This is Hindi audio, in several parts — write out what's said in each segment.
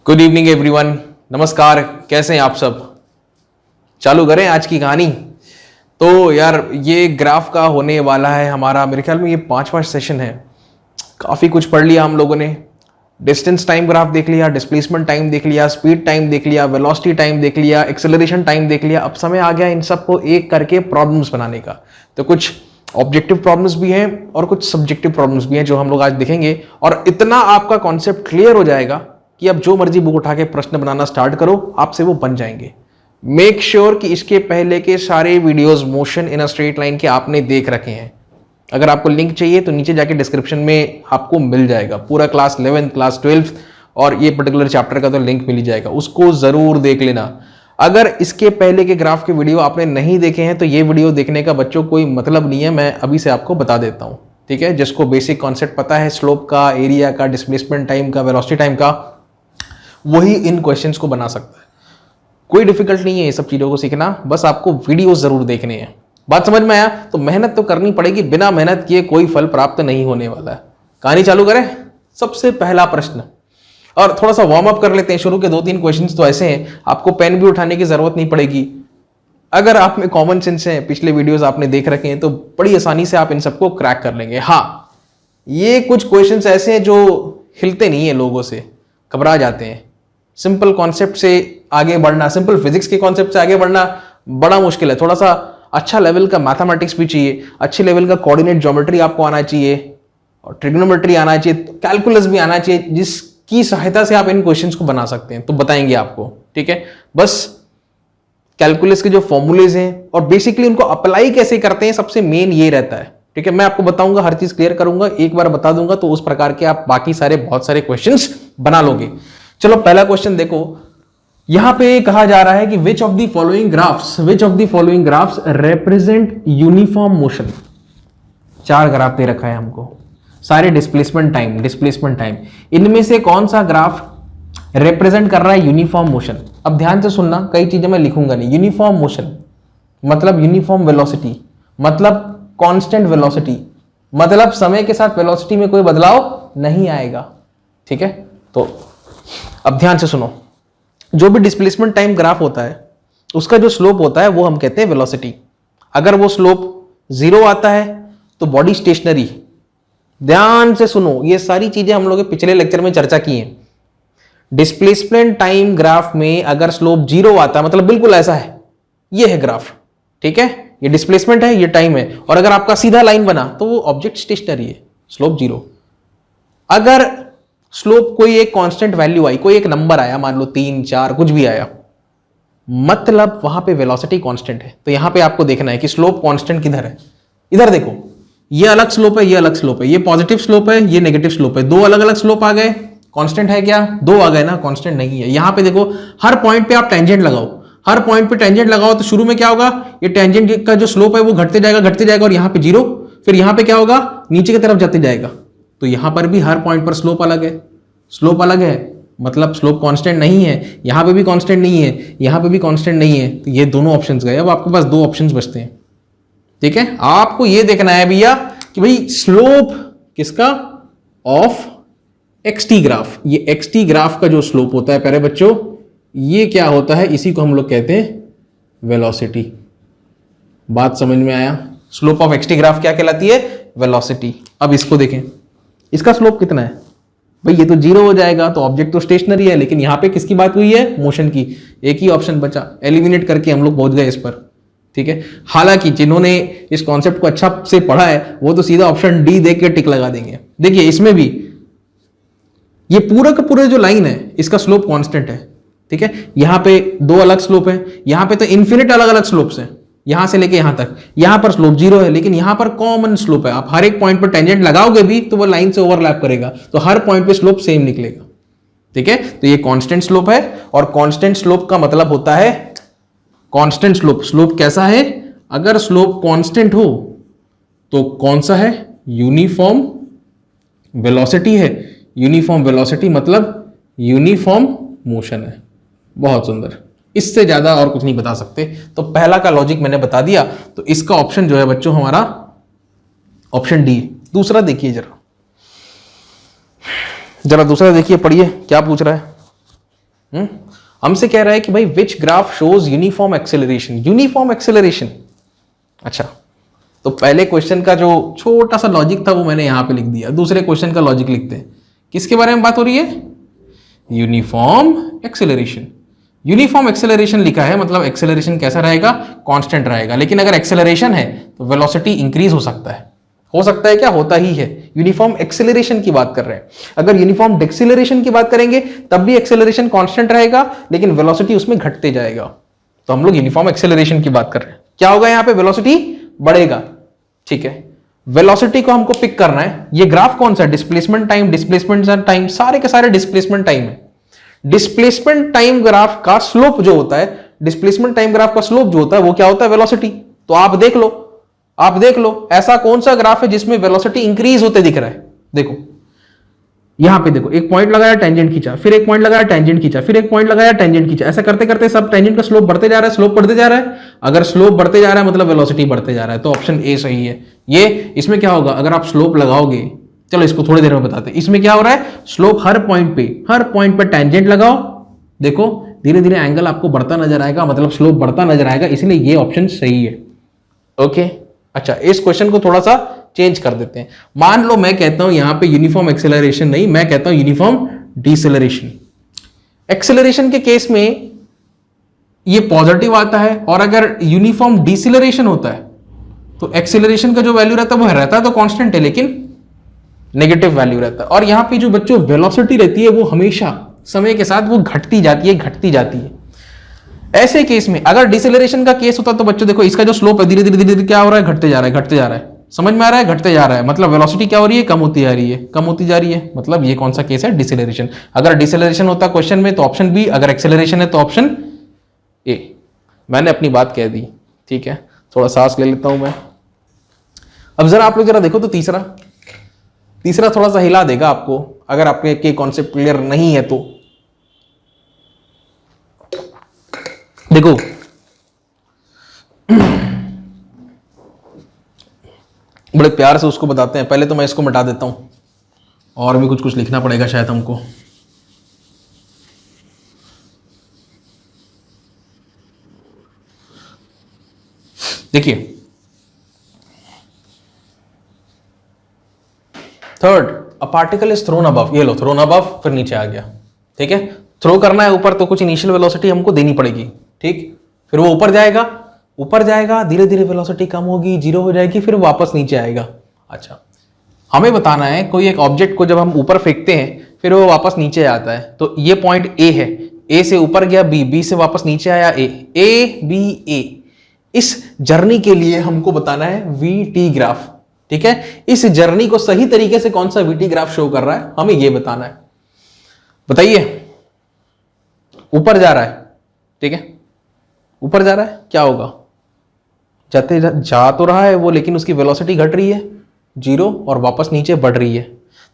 गुड इवनिंग एवरीवन, नमस्कार। कैसे हैं आप सब? चालू करें आज की कहानी। तो यार ये ग्राफ का होने वाला है हमारा, मेरे ख्याल में ये पांचवा सेशन है। काफ़ी कुछ पढ़ लिया हम लोगों ने। डिस्टेंस टाइम ग्राफ देख लिया, डिस्प्लेसमेंट टाइम देख लिया, स्पीड टाइम देख लिया, वेलोसिटी टाइम देख लिया, एक्सेलरेशन टाइम देख लिया। अब समय आ गया इन सबको एक करके प्रॉब्लम्स बनाने का। तो कुछ ऑब्जेक्टिव प्रॉब्लम्स भी हैं और कुछ सब्जेक्टिव प्रॉब्लम्स भी हैं जो हम लोग आज देखेंगे। और इतना आपका कॉन्सेप्ट क्लियर हो जाएगा कि अब जो मर्जी बुक उठा के प्रश्न बनाना स्टार्ट करो, आपसे वो बन जाएंगे। मेक श्योर कि इसके पहले के सारे videos motion in a straight line के आपने देख रखे हैं। अगर आपको लिंक चाहिए तो नीचे जाके डिस्क्रिप्शन में आपको मिल जाएगा। पूरा क्लास 11th, क्लास 12th और ये पर्टिकुलर चैप्टर का तो लिंक मिल ही जाएगा, उसको जरूर देख लेना। अगर इसके पहले के ग्राफ के वीडियो आपने नहीं देखे हैं तो ये वीडियो देखने का बच्चों कोई मतलब नहीं है, मैं अभी से आपको बता देता हूं। ठीक है, जिसको बेसिक कॉन्सेप्ट पता है स्लोप का, एरिया का, डिस्प्लेसमेंट टाइम का, वेलोसिटी टाइम का, वही इन क्वेश्चंस को बना सकता है। कोई डिफिकल्ट नहीं है ये सब चीजों को सीखना, बस आपको वीडियोस जरूर देखने हैं। बात समझ में आया? तो मेहनत तो करनी पड़ेगी, बिना मेहनत किए कोई फल प्राप्त नहीं होने वाला है। कहानी चालू करें। सबसे पहला प्रश्न, और थोड़ा सा वार्म अप कर लेते हैं। शुरू के 2-3 क्वेश्चंस तो ऐसे हैं आपको पेन भी उठाने की जरूरत नहीं पड़ेगी। अगर आप में कॉमन सेंस है, पिछले वीडियोस आपने देख रखे हैं, तो बड़ी आसानी से आप इन सबको क्रैक कर लेंगे। हाँ, ये कुछ क्वेश्चंस ऐसे हैं जो हिलते नहीं है, लोगों से घबरा जाते हैं। सिंपल कॉन्सेप्ट से आगे बढ़ना, सिंपल फिजिक्स के कॉन्सेप्ट से आगे बढ़ना बड़ा मुश्किल है। थोड़ा सा अच्छा लेवल का मैथमेटिक्स भी चाहिए, अच्छे लेवल का कोऑर्डिनेट ज्योमेट्री आपको आना चाहिए, और ट्रिग्नोमेट्री आना चाहिए, कैलकुलस भी आना चाहिए, जिसकी सहायता से आप इन क्वेश्चंस को बना सकते हैं। तो बताएंगे आपको, ठीक है। बस कैलकुलस के जो फॉर्मूलेज हैं और बेसिकली उनको अप्लाई कैसे करते हैं, सबसे मेन ये रहता है। ठीक है, मैं आपको बताऊंगा, हर चीज क्लियर करूंगा, एक बार बता दूंगा तो उस प्रकार के आप बाकी सारे बहुत सारे क्वेश्चंस बना लोगे। चलो पहला क्वेश्चन देखो। यहां पे कहा जा रहा है कि which of the following graphs represent uniform motion. 4 graph दे रखा है हमको, सारे डिस्प्लेसमेंट टाइम, इनमें से कौन सा ग्राफ रिप्रेजेंट कर रहा है यूनिफॉर्म मोशन। अब ध्यान से सुनना, कई चीजें मैं लिखूंगा नहीं। यूनिफॉर्म मोशन मतलब यूनिफॉर्म वेलोसिटी, मतलब कांस्टेंट वेलोसिटी, मतलब समय के साथ वेलोसिटी में कोई बदलाव नहीं आएगा। ठीक है, तो अब ध्यान से सुनो। जो भी डिस्प्लेसमेंट टाइम ग्राफ होता है उसका जो स्लोप होता है वो हम कहते हैं वेलोसिटी। अगर वो स्लोप 0 आता है तो बॉडी स्टेशनरी। ध्यान से सुनो, ये सारी चीजें हम लोग पिछले लेक्चर में चर्चा की हैं। डिस्प्लेसमेंट टाइम ग्राफ में अगर स्लोप 0 आता है मतलब बिल्कुल ऐसा है, ये है ग्राफ। ठीक है, ये डिस्प्लेसमेंट है, ये टाइम है, और अगर आपका सीधा लाइन बना तो वो ऑब्जेक्ट स्टेशनरी है, स्लोप 0। अगर स्लोप कोई एक कांस्टेंट वैल्यू आई, कोई एक नंबर आया, मान लो 3, 4 कुछ भी आया, मतलब वहां पे वेलोसिटी कांस्टेंट है। तो यहां पे आपको देखना है कि स्लोप कांस्टेंट किधर है। इधर देखो, ये अलग स्लोप है, ये अलग स्लोप है, ये पॉजिटिव स्लोप है, ये नेगेटिव स्लोप है। 2 अलग अलग स्लोप आ गए, कांस्टेंट है क्या? 2 आ गए ना, कांस्टेंट नहीं है। यहां पे देखो, हर पॉइंट पे आप टेंजेंट लगाओ, हर पॉइंट पे टेंजेंट लगाओ तो शुरू में क्या होगा, ये टेंजेंट का जो स्लोप है वो घटते जाएगा, और यहां पे 0, फिर यहां पे क्या होगा, नीचे की तरफ जाते जाएगा। तो यहां पर भी हर पॉइंट पर स्लोप अलग है, मतलब स्लोप कांस्टेंट नहीं है। यहां पे भी कांस्टेंट नहीं है, यहां पे भी कांस्टेंट नहीं है। तो ये दोनों ऑप्शंस गए। अब आपके पास 2 ऑप्शंस बचते हैं। ठीक है, आपको ये देखना है भैया कि भाई स्लोप किसका, ऑफ एक्सटी ग्राफ। ये एक्सटी ग्राफ का जो स्लोप होता है प्यारे बच्चों, ये क्या होता है, इसी को हम लोग कहते हैं वेलोसिटी। बात समझ में आया? स्लोप ऑफ एक्सटी ग्राफ क्या कहलाती है? वेलोसिटी। अब इसको देखें, इसका स्लोप कितना है भाई, ये तो 0 हो जाएगा, तो ऑब्जेक्ट तो स्टेशनरी है। लेकिन यहां पे किसकी बात हुई है? मोशन की। एक ही ऑप्शन बचा, एलिमिनेट करके हम लोग पहुंच गए इस पर। ठीक है, हालांकि जिन्होंने इस कॉन्सेप्ट को अच्छा से पढ़ा है वो तो सीधा ऑप्शन डी देख के टिक लगा देंगे। देखिए इसमें भी ये पूरा का पूरा जो लाइन है इसका स्लोप कांस्टेंट है। ठीक है, यहां पे 2 अलग स्लोप है, यहां पे तो इन्फिनिट अलग अलग स्लोप्स हैं, यहां से लेके यहां तक। यहां पर स्लोप 0 है, लेकिन यहां पर कॉमन स्लोप है। आप हर एक पॉइंट पर टेंजेंट लगाओगे भी तो वो लाइन से ओवरलैप करेगा, तो हर पॉइंट पे स्लोप सेम निकलेगा। ठीक है, तो ये कांस्टेंट स्लोप है, और कांस्टेंट स्लोप का मतलब होता है कांस्टेंट स्लोप। स्लोप कैसा है? अगर स्लोप कांस्टेंट हो तो कौन सा है? यूनिफॉर्म वेलोसिटी है। यूनिफॉर्म वेलोसिटी मतलब यूनिफॉर्म मोशन है। बहुत सुंदर, इससे ज्यादा और कुछ नहीं बता सकते। तो पहला का लॉजिक मैंने बता दिया, तो इसका ऑप्शन जो है बच्चों हमारा ऑप्शन डी। दूसरा देखिए जरा दूसरा देखिए, पढ़िए क्या पूछ रहा है। हमसे कह रहा है कि भाई which graph shows uniform acceleration, uniform acceleration. अच्छा, तो पहले क्वेश्चन का जो छोटा सा लॉजिक था वो मैंने यहां पे लिख दिया, दूसरे क्वेश्चन का लॉजिक लिखते हैं। किसके बारे में बात हो रही है? Uniform acceleration. यूनिफॉर्म एक्सेलरेशन लिखा है मतलब एक्सेलरेशन कैसा रहेगा? कांस्टेंट रहेगा। लेकिन अगर एक्सेलरेशन है तो वेलोसिटी इंक्रीज हो सकता है। हो सकता है क्या? होता ही है। यूनिफॉर्म एक्सेलरेशन की बात कर रहे हैं। अगर यूनिफॉर्म डिक्सेलरेशन की बात करेंगे तब भी एक्सेलरेशन कांस्टेंट रहेगा लेकिन वेलोसिटी उसमें घटते जाएगा। तो हम लोग यूनिफॉर्म एक्सेलरेशन की बात कर रहे हैं। क्या होगा यहां पे? वेलोसिटी बढ़ेगा। ठीक है, वेलोसिटी को हमको पिक करना है। ये ग्राफ कौन सा है? डिस्प्लेसमेंट टाइम, डिस्प्लेसमेंट टाइम, सारे के सारे डिस्प्लेसमेंट टाइम है। डिस्प्लेसमेंट टाइम ग्राफ का स्लोप जो होता है, डिस्प्लेसमेंट टाइम ग्राफ का स्लोप जो होता है वो क्या होता है? वेलोसिटी। तो आप देख लो, आप देख लो ऐसा कौन सा ग्राफ है जिसमें वेलोसिटी इंक्रीज होते दिख रहा है? देखो यहां पे देखो, एक पॉइंट लगाया, टेंजेंट खींचा, फिर एक पॉइंट लगाया, टेंजेंट खींचा, फिर एक पॉइंट लगाया, टेंजेंट खींचा। ऐसा करते करते सब टेंजेंट का स्लोप बढ़ते जा रहा है, स्लोप बढ़ते जा रहा है। अगर स्लोप बढ़ते जा रहा है मतलब वेलोसिटी बढ़ते जा रहा है, तो ऑप्शन ए सही है। ये इसमें क्या होगा? अगर आप स्लोप लगाओगे, चलो इसको थोड़ी देर में बताते हैं। इसमें क्या हो रहा है? स्लोप हर पॉइंट पे टेंजेंट लगाओ, देखो धीरे धीरे एंगल आपको बढ़ता नजर आएगा, मतलब स्लोप बढ़ता नजर आएगा, इसलिए ये ऑप्शन सही है। ओके, अच्छा इस क्वेश्चन को थोड़ा सा चेंज कर देते हैं। मान लो मैं कहता हूं यहां पे यूनिफॉर्म एक्सेलरेशन नहीं, मैं कहता हूं यूनिफॉर्म डिसेलरेशन। एक्सेलरेशन के केस में ये पॉजिटिव आता है और अगर यूनिफॉर्म डिसेलरेशन होता है तो एक्सेलरेशन का जो वैल्यू रहता है वो रहता है तो कांस्टेंट है लेकिन नेगेटिव वैल्यू रहता है। और यहां पे जो बच्चों वेलोसिटी रहती है वो हमेशा समय के साथ वो घटती जाती है। ऐसे केस में अगर डिसेलरेशन का केस होता तो बच्चों देखो इसका जो स्लोप है धीरे धीरे क्या हो रहा है? घटते जा रहा है। समझ में आ रहा है? घटते जा रहा है मतलब वेलोसिटी क्या हो रही है? कम होती जा रही है। मतलब ये कौन सा केस है? डिसेलरेशन। अगर डिसेलरेशन होता क्वेश्चन में तो ऑप्शन बी, अगर एक्सेलरेशन है तो ऑप्शन ए। मैंने अपनी बात कह दी। ठीक है, थोड़ा सांस ले लेता हूं मैं। अब जरा आप लोग जरा देखो तो तीसरा थोड़ा सा हिला देगा आपको, अगर आपके कॉन्सेप्ट क्लियर नहीं है तो। देखो बड़े प्यार से उसको बताते हैं। पहले तो मैं इसको मिटा देता हूं, और भी कुछ लिखना पड़ेगा शायद हमको। देखिए third, a particle is throne above. ये लो, थ्रोन अबव, फिर नीचे आ गया। ठीक है, थ्रो करना है ऊपर तो कुछ इनिशियल वेलोसिटी हमको देनी पड़ेगी। ठीक, फिर वो ऊपर जाएगा, धीरे धीरे वेलोसिटी कम होगी, जीरो हो जाएगी, फिर वापस नीचे आएगा। अच्छा, हमें बताना है कोई एक ऑब्जेक्ट को जब हम ऊपर फेंकते हैं फिर वो वापस नीचे आता है। तो ये पॉइंट ए है, ए से ऊपर गया बी, बी से वापस नीचे आया ए बी ए। इस जर्नी के लिए हमको बताना है वी टी ग्राफ। ठीक है, इस जर्नी को सही तरीके से कौन सा वी टी ग्राफ शो कर रहा है हमें ये बताना है। बताइए, ऊपर जा रहा है। ठीक है, ऊपर जा रहा है, क्या होगा? जा तो रहा है वो, लेकिन उसकी वेलोसिटी घट रही है जीरो, और वापस नीचे बढ़ रही है।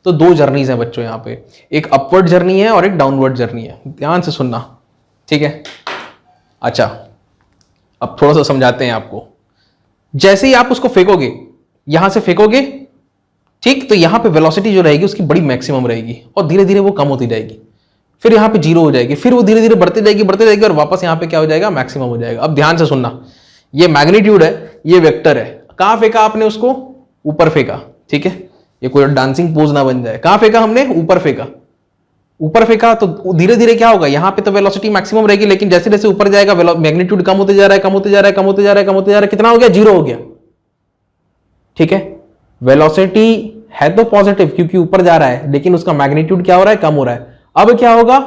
तो दो जर्नीज हैं बच्चों यहाँ पे, एक अपवर्ड जर्नी है और एक डाउनवर्ड जर्नी है। ध्यान से सुनना। ठीक है, अच्छा अब थोड़ा सा समझाते हैं आपको। जैसे ही आप उसको फेंकोगे, यहां से फेंकोगे, ठीक, तो यहां पे वेलोसिटी जो रहेगी उसकी बड़ी मैक्सिमम रहेगी और धीरे धीरे वो कम होती जाएगी, फिर यहां पे जीरो हो जाएगी, फिर वो धीरे धीरे बढ़ती जाएगी और वापस यहां पे क्या हो जाएगा? मैक्सिमम हो जाएगा। अब ध्यान से सुनना, ये मैग्नीट्यूड है, ये वेक्टर है। कहां फेंका आपने उसको? ऊपर फेंका। ठीक है, ये कोई डांसिंग पोज ना बन जाए। कहां फेंका हमने? ऊपर फेंका तो धीरे धीरे क्या होगा? यहां पे तो वेलोसिटी मैक्सिमम रहेगी, लेकिन जैसे जैसे ऊपर जाएगा मैग्नीट्यूड कम होते जा रहा है। कितना हो गया? जीरो हो गया। ठीक है, वेलोसिटी है तो पॉजिटिव क्योंकि ऊपर जा रहा है, लेकिन उसका मैग्नीट्यूड क्या हो रहा है? कम हो रहा है। अब क्या होगा?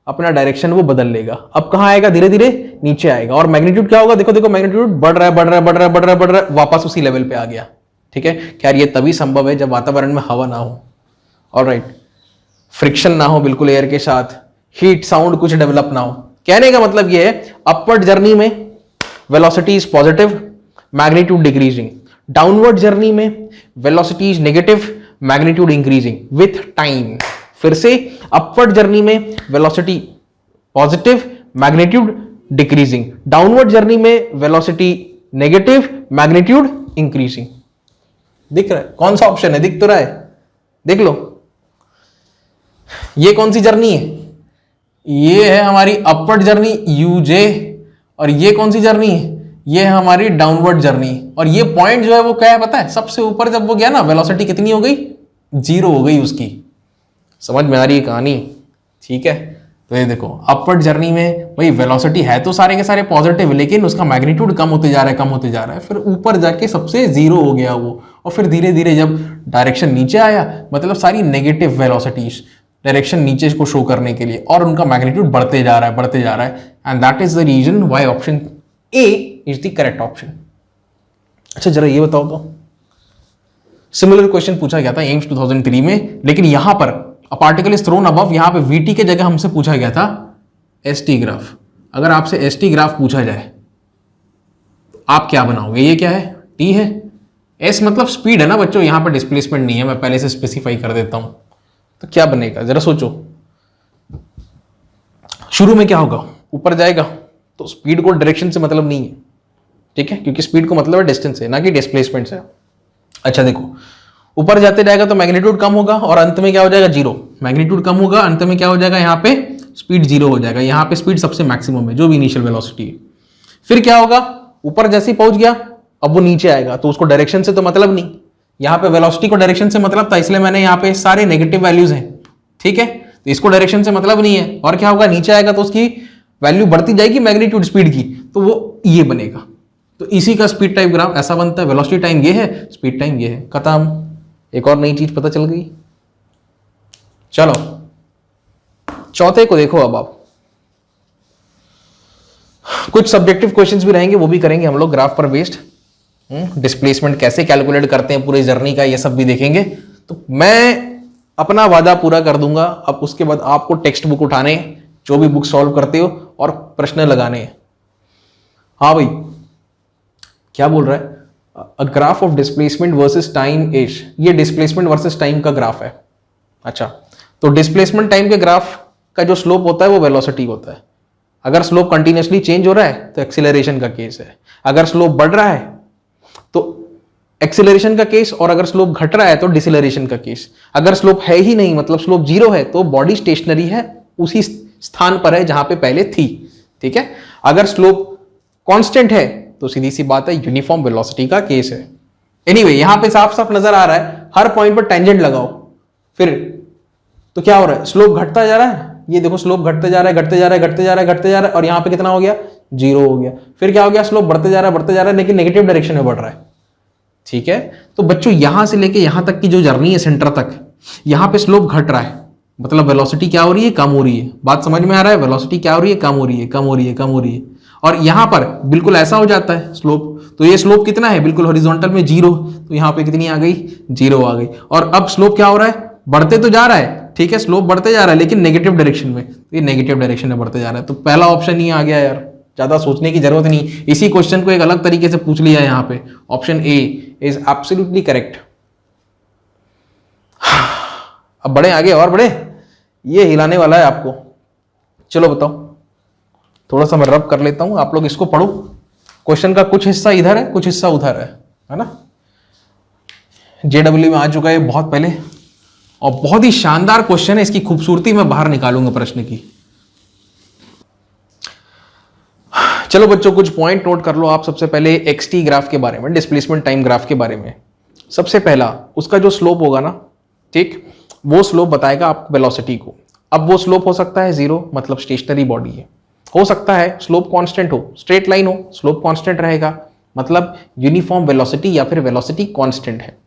अपना डायरेक्शन वो बदल लेगा। अब कहां आएगा? धीरे धीरे नीचे आएगा। और मैग्नीट्यूड क्या होगा? देखो मैग्नीट्यूड बढ़ रहा है, वापस उसी लेवल पे आ गया। ठीक है, खैर ये तभी संभव है जब वातावरण में हवा ना हो, ऑलराइट, फ्रिक्शन ना हो बिल्कुल एयर के साथ, हीट साउंड कुछ डेवलप ना हो। कहने का मतलब ये है, अपवर्ड जर्नी में velocity is positive, magnitude decreasing. Downward journey में velocity is negative, magnitude increasing with time. फिर से, अपवर्ड जर्नी में velocity positive, magnitude decreasing. Downward journey में वेलोसिटी नेगेटिव, मैग्नीट्यूड इंक्रीजिंग। दिख रहा है? कौन सा ऑप्शन है? दिख तो रहा है, देख लो। ये कौन सी जर्नी है? ये है हमारी अपवर्ड जर्नी यूजे, और ये कौन सी जर्नी है, ये है हमारी डाउनवर्ड जर्नी। और ये पॉइंट जो है वो क्या है पता है, सबसे ऊपर जब वो गया ना, वेलोसिटी कितनी हो गई, 0 हो गई उसकी। समझ में आ रही है कहानी? ठीक है, तो ये देखो अपवर्ड जर्नी में भाई वेलोसिटी है तो सारे के सारे पॉजिटिव, लेकिन उसका मैग्नीट्यूड कम होते जा रहा है, कम होते जा रहा है, फिर ऊपर जाके सबसे 0 हो गया वो, और फिर धीरे धीरे जब डायरेक्शन नीचे आया, मतलब सारी नेगेटिव वेलोसिटीज डायरेक्शन नीचे को शो करने के लिए, और उनका मैग्नीट्यूड बढ़ते जा रहा है, बढ़ते जा रहा है, and that is the reason why option A is the correct option. अच्छा जरा ये बताओ तो, सिमिलर क्वेश्चन पूछा गया था एम्स 2003 में, लेकिन यहां पर a particle is throne above, यहां पे वीटी के जगह हमसे पूछा गया था एसटी ग्राफ। अगर आपसे एसटी ग्राफ पूछा जाए तो आप क्या बनाओगे? ये क्या है, टी है, एस मतलब स्पीड है ना बच्चों, यहां पर डिस्प्लेसमेंट नहीं है, मैं पहले से स्पेसिफाई कर देता हूं। तो क्या बनेगा जरा सोचो, शुरू में क्या होगा, ऊपर जाएगा तो स्पीड को डायरेक्शन से मतलब नहीं है, ठीक है, क्योंकि स्पीड को मतलब है डिस्टेंस से, ना कि डिस्प्लेसमेंट से। अच्छा देखो, ऊपर जाते जाएगा तो मैग्नीट्यूड कम होगा और अंत में क्या हो जाएगा, 0। मैग्नीट्यूड कम होगा, अंत में क्या हो जाएगा, यहाँ पे स्पीड 0 हो जाएगा। यहाँ पे स्पीड सबसे मैक्सिमम है, जो भी इनिशियल वेलोसिटी है। फिर क्या होगा, ऊपर जैसे ही पहुंच गया अब वो नीचे आएगा, तो उसको डायरेक्शन से तो मतलब नहीं, यहाँ पे वेलोसिटी को डायरेक्शन से मतलब था, इसलिए मैंने यहाँ पे सारे नेगेटिव वैल्यूज हैं, ठीक है, तो इसको डायरेक्शन से मतलब नहीं है। और क्या होगा, नीचे आएगा तो उसकी वैल्यू बढ़ती जाएगी मैग्नीट्यूड स्पीड की, तो वो ये बनेगा। तो इसी का स्पीड टाइम ग्राफ ऐसा बनता है, वेलोसिटी टाइम ये है, स्पीड टाइम ये है, खत्म। एक और नई चीज पता चल गई। चलो चौथे को देखो, अब आप कुछ सब्जेक्टिव क्वेश्चंस भी रहेंगे, वो भी करेंगे हम लोग ग्राफ पर बेस्ड। डिस्प्लेसमेंट कैसे कैलकुलेट करते हैं पूरे जर्नी का, ये सब भी देखेंगे। तो मैं अपना वादा पूरा कर दूंगा, अब उसके बाद आपको टेक्स्ट बुक उठाने, जो भी बुक सॉल्व करते हो, और प्रश्न लगाने हैं। हाँ भाई क्या बोल रहा है, a graph of displacement versus time is, ये डिस्प्लेसमेंट वर्सेस टाइम का ग्राफ है। अच्छा, तो डिस्प्लेसमेंट टाइम के ग्राफ का जो स्लोप होता है वो वेलोसिटी होता है। अगर स्लोप कंटिन्यूसली चेंज हो रहा है तो एक्सीलरेशन का केस है, अगर स्लोप बढ़ रहा है तो एक्सीलरेशन का केस, और अगर स्लोप घट रहा है तो डिसेलरेशन का केस। अगर स्लोप है ही नहीं, मतलब स्लोप 0 है, तो बॉडी स्टेशनरी है, उसी स्थान पर है जहां पे पहले थी, ठीक है। अगर स्लोप कांस्टेंट है तो सीधी सी बात है यूनिफॉर्म वेलोसिटी का केस है। एनीवे, यहां पे साफ साफ नजर आ रहा है, हर पॉइंट पर टेंजेंट लगाओ, फिर तो क्या हो रहा है, स्लोप घटता जा रहा है, ये देखो स्लोप घटते जा रहा है, घटते जा रहा है, घटते जा रहा है, घटते जा रहा है, और यहां पे कितना हो गया, 0 हो गया। फिर क्या हो गया, स्लोप बढ़ते जा रहा है, बढ़ते जा रहा है, लेकिन नेगेटिव डायरेक्शन में बढ़ रहा है, ठीक है। तो बच्चों यहां से लेके यहां तक की जो जर्नी है सेंटर तक, यहां पे स्लोप घट रहा है, मतलब वेलोसिटी क्या हो रही है, कम हो रही है। बात समझ में आ रहा है, वेलोसिटी क्या हो रही है, कम हो रही है, कम हो रही है, कम हो रही है। और यहां पर बिल्कुल ऐसा हो जाता है स्लोप, तो ये स्लोप कितना है, बिल्कुल हॉरिजॉन्टल में 0, तो यहां पे कितनी आ गई, 0 आ गई। और अब स्लोप क्या हो रहा है, बढ़ते तो जा रहा है, ठीक है, स्लोप बढ़ते जा रहा है, लेकिन नेगेटिव डायरेक्शन में, तो ये नेगेटिव डायरेक्शन में बढ़ते जा रहा है। तो पहला ऑप्शन ही आ गया यार, ज्यादा सोचने की जरूरत नहीं, इसी क्वेश्चन को एक अलग तरीके से पूछ लिया यहाँ पे। Option A is absolutely correct. अब बढ़े आगे, और बढ़े, ये हिलाने वाला है आपको। चलो बताओ, थोड़ा सा मैं रब कर लेता हूं, आप लोग इसको पढ़ो। क्वेश्चन का कुछ हिस्सा इधर है, कुछ हिस्सा उधर है ना। जेडब्ल्यू में आ चुका है बहुत पहले, और बहुत ही शानदार क्वेश्चन है, इसकी खूबसूरती मैं बाहर निकालूंगा प्रश्न की। चलो बच्चों, कुछ पॉइंट नोट कर लो आप। सबसे पहले एक्सटी ग्राफ के बारे में, डिस्प्लेसमेंट टाइम ग्राफ के बारे में। सबसे पहला उसका जो स्लोप होगा ना, ठीक, वो स्लोप बताएगा आपको वेलोसिटी को। अब वो स्लोप हो सकता है 0, मतलब स्टेशनरी बॉडी है, हो सकता है स्लोप कांस्टेंट हो, स्ट्रेट लाइन हो, स्लोप कांस्टेंट रहेगा, मतलब यूनिफॉर्म वेलोसिटी या फिर वेलोसिटी कांस्टेंट है।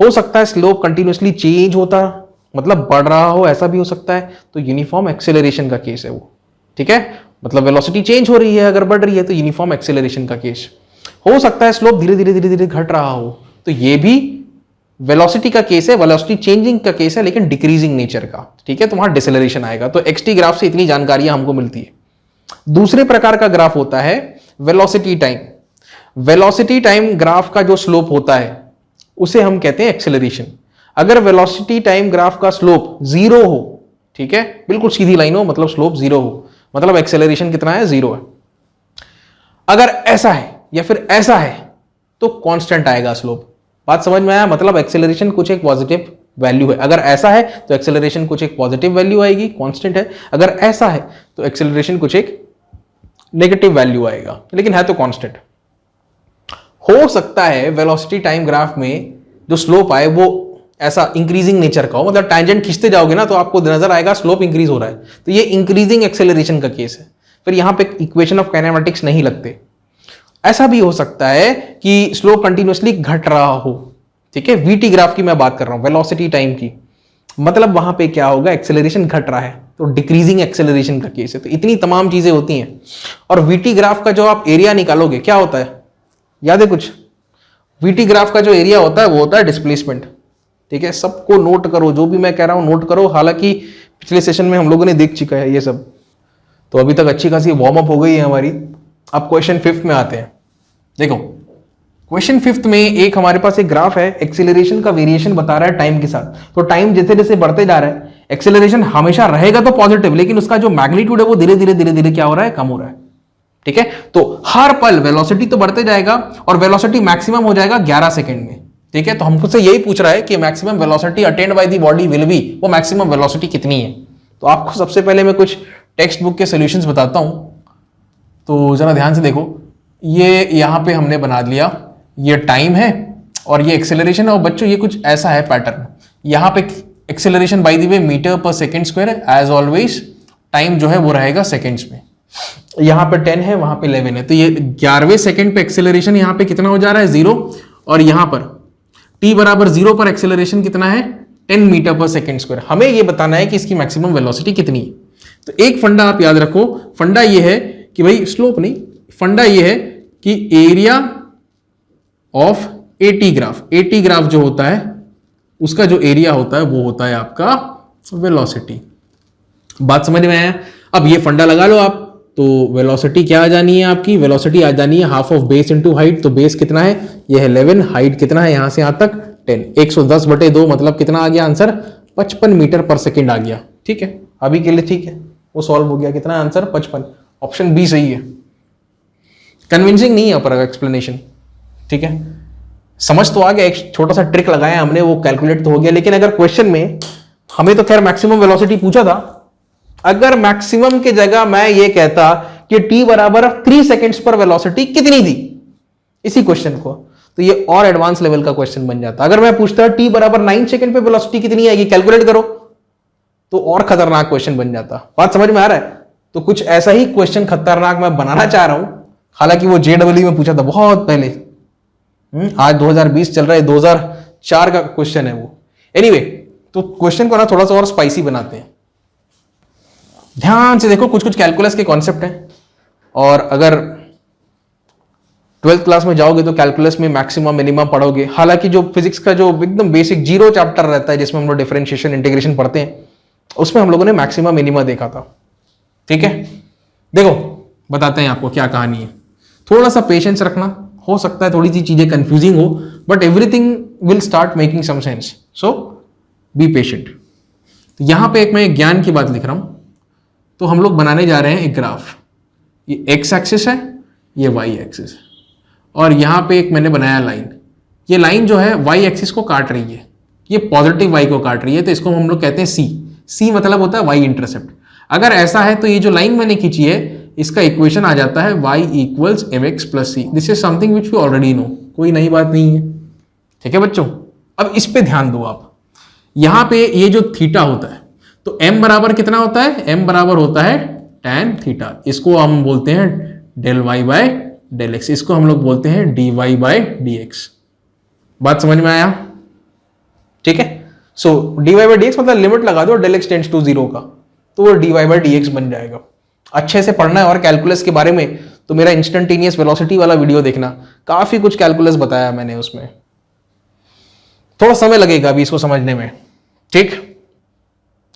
हो सकता है स्लोप कंटिन्यूसली चेंज होता, मतलब बढ़ रहा हो, ऐसा भी हो सकता है, तो यूनिफॉर्म एक्सेलरेशन का केस है वो, ठीक है, मतलब वेलोसिटी चेंज हो रही है, अगर बढ़ रही है तो यूनिफॉर्म एक्सेलरेशन का केस। हो सकता है स्लोप धीरे धीरे धीरे धीरे घट रहा हो, तो ये भी वेलोसिटी का केस है, वेलोसिटी चेंजिंग का केस है, लेकिन डिक्रीजिंग नेचर का, ठीक है, तो वहां डिसेलरेशन आएगा। तो एक्सटी ग्राफ से इतनी जानकारियां हमको मिलती है। दूसरे प्रकार का ग्राफ होता है velocity time. Velocity time graph का जो स्लोप होता है उसे हम कहते हैं एक्सेलरेशन। अगर वेलोसिटी टाइम ग्राफ का स्लोप 0 हो, ठीक है, बिल्कुल सीधी लाइन हो, मतलब स्लोप 0 हो, मतलब एक्सेलरेशन कितना है, 0 है। अगर ऐसा है या फिर ऐसा है तो कांस्टेंट आएगा स्लोप। बात समझ में आया, मतलब एक्सेलरेशन कुछ एक पॉजिटिव वैल्यू है। अगर ऐसा है तो एक्सेलरेशन कुछ एक पॉजिटिव वैल्यू आएगी, कांस्टेंट है। अगर ऐसा है तो एक्सेलरेशन कुछ एक नेगेटिव वैल्यू आएगा, लेकिन है तो कांस्टेंट। हो सकता है वेलोसिटी टाइम ग्राफ में जो स्लोप आए वो ऐसा इंक्रीजिंग नेचर का हो, मतलब टैंजेंट खींचते जाओगे ना तो आपको नजर आएगा स्लोप इंक्रीज हो रहा है, तो ये इंक्रीजिंग एक्सेलरेशन का केस है। फिर यहां पे इक्वेशन ऑफ काइनेमेटिक्स नहीं लगते। ऐसा भी हो सकता है कि स्लोप कंटिन्यूअसली घट रहा हो, ठीक है। वीटी ग्राफ की मैं बात कर रहा हूं, वेलोसिटी टाइम की, मतलब वहां पे क्या होगा, एक्सेलरेशन घट रहा है तो डिक्रीजिंग एक्सेलरेशन का केस है। तो इतनी तमाम चीजें होती हैं। और वीटी ग्राफ का जो आप एरिया निकालोगे क्या होता है, याद है कुछ? वीटी ग्राफ का जो एरिया होता है वो होता है डिस्प्लेसमेंट, ठीक है। सबको नोट करो, जो भी मैं कह रहा हूं नोट करो, हालांकि पिछले सेशन में हम लोगों ने देख चुका है ये सब। तो अभी तक अच्छी खासी वार्म अप हो गई है हमारी। अब क्वेश्चन 5 में आते हैं। देखो क्वेश्चन 5 में एक हमारे पास एक ग्राफ है, एक्सीलरेशन का वेरिएशन बता रहा है टाइम के साथ। तो टाइम जैसे जैसे बढ़ते जा रहा है, एक्सीलरेशन हमेशा रहेगा तो पॉजिटिव, लेकिन उसका जो मैग्नीट्यूड है वो धीरे धीरे क्या हो रहा है, कम हो रहा है, ठीक है। तो हर पल वेलोसिटी तो बढ़ते जाएगा और वेलोसिटी मैक्सिमम हो जाएगा 11 सेकंड में, ठीक है। तो हमको से यही पूछ रहा है कि maximum velocity attend by the body will be, वो मैक्सिमम वेलोसिटी कितनी है। तो आपको सबसे पहले मैं कुछ टेक्स्ट बुक के सॉल्यूशंस बताता हूं, तो जरा ध्यान से देखो। ये यहां पे हमने बना लिया, ये टाइम है और ये एक्सेलरेशन है। और बच्चों ये कुछ ऐसा है पैटर्न, यहां पे acceleration by the way metre पर सेकंड स्क्वायर है एज ऑलवेज, टाइम जो है वो रहेगा सेकंड्स में। यहां पे 10 है, वहां पे 11 है, तो ये 11वें सेकंड पे एक्सेलरेशन यहां पे कितना हो जा रहा है, 0। और यहां पर t बराबर 0 पर एक्सेलरेशन कितना है, 10 मीटर पर सेकंड स्क्वायर। हमें ये बताना है कि इसकी मैक्सिमम वेलोसिटी कितनी है। तो एक फंडा आप याद रखो, फंडा ये है कि भाई स्लोप नहीं, फंडा ये है कि area of eighty graph, eighty graph जो होता है उसका जो एरिया होता है वो होता है आपका वेलोसिटी। बात समझ में आया? अब ये फंडा लगा लो आप, तो वेलोसिटी क्या आ जानी है आपकी, वेलोसिटी आ जानी है half of base into height. तो बेस कितना है, ये है 11, हाइट कितना है यहां से यहां तक 10, 110/2, मतलब कितना आ गया आंसर, 55 मीटर पर सेकेंड आ गया, ठीक है। अभी के लिए ठीक है, वो सॉल्व हो गया। कितना आंसर, 55। ऑप्शन बी सही है। कन्विंसिंग नहीं है पर एक्सप्लेनेशन, ठीक है। समझ तो आ गया, एक छोटा सा ट्रिक लगाया हमने, वो कैलकुलेट तो हो गया। लेकिन अगर क्वेश्चन में हमें तो खैर मैक्सिमम वेलोसिटी पूछा था, अगर मैक्सिमम के जगह मैं ये कहता कि t बराबर 3 सेकेंड्स पर वेलोसिटी कितनी थी इसी क्वेश्चन को, तो ये और एडवांस लेवल का क्वेश्चन बन जाता। अगर मैं पूछता t बराबर 9 सेकेंड पे वेलोसिटी कितनी आएगी, कैलकुलेट करो, तो और खतरनाक क्वेश्चन बन जाता। बात समझ में आ रहा है? तो कुछ ऐसा ही क्वेश्चन खतरनाक मैं बनाना चाह रहा हूं, हालांकि वो JEE में पूछा था बहुत पहले, आज 2020 चल रहा है, 2004 का क्वेश्चन है वो। एनीवे, तो क्वेश्चन को ना थोड़ा सा और स्पाइसी बनाते हैं। ध्यान से देखो, कुछ कुछ कैलकुलस के कॉन्सेप्ट हैं, और अगर 12th क्लास में जाओगे तो कैलकुलस में मैक्सिमम मिनिमम पढ़ोगे। हालांकि जो फिजिक्स का जो एकदम बेसिक 0 चैप्टर रहता है जिसमें हम लोग डिफरेंशिएशन इंटीग्रेशन पढ़ते हैं, उसमें हम लोगों ने मैक्सिमम मिनिमम देखा था, ठीक है। देखो बताते हैं आपको क्या कहानी है, थोड़ा सा पेशेंस रखना, हो सकता है थोड़ी सी चीजें कंफ्यूजिंग हो, but everything will start making some sense, so be patient. तो यहां पे एक मैं ज्ञान की बात लिख रहा हूं। तो हम लोग बनाने जा रहे हैं एक ग्राफ, ये एक्स एक्सिस है, ये वाई एक्सिस है, और यहां पे एक मैंने बनाया लाइन। ये लाइन जो है वाई एक्सिस को काट रही है, ये पॉजिटिव वाई को काट रही है, तो इसको हम लोग कहते हैं सी। सी मतलब होता है वाई इंटरसेप्ट। अगर ऐसा है तो ये जो लाइन मैंने खींची है इसका इक्वेशन आ जाता है y equals mx plus C. This is something which we already know, कोई नई बात नहीं है, ठीक है बच्चों। अब इस पे ध्यान दो आप, यहां पे ये जो थीटा होता है, तो m बराबर कितना होता है, m बराबर होता है tan थीटा। इसको हम बोलते हैं del y by del x, इसको हम लोग बोलते हैं dy बाय dx। बात समझ में आया? ठीक है। सो dy बाय dx मतलब लिमिट लगा दो डेल एक्स टेंड्स टू 0 का, तो वो dy बाय dx बन जाएगा। अच्छे से पढ़ना है और कैलकुलस के बारे में तो मेरा इंस्टेंटेनियस वेलोसिटी वाला वीडियो देखना, काफी कुछ कैलकुलस बताया मैंने उसमें। थोड़ा समय लगेगा अभी इसको समझने में, ठीक।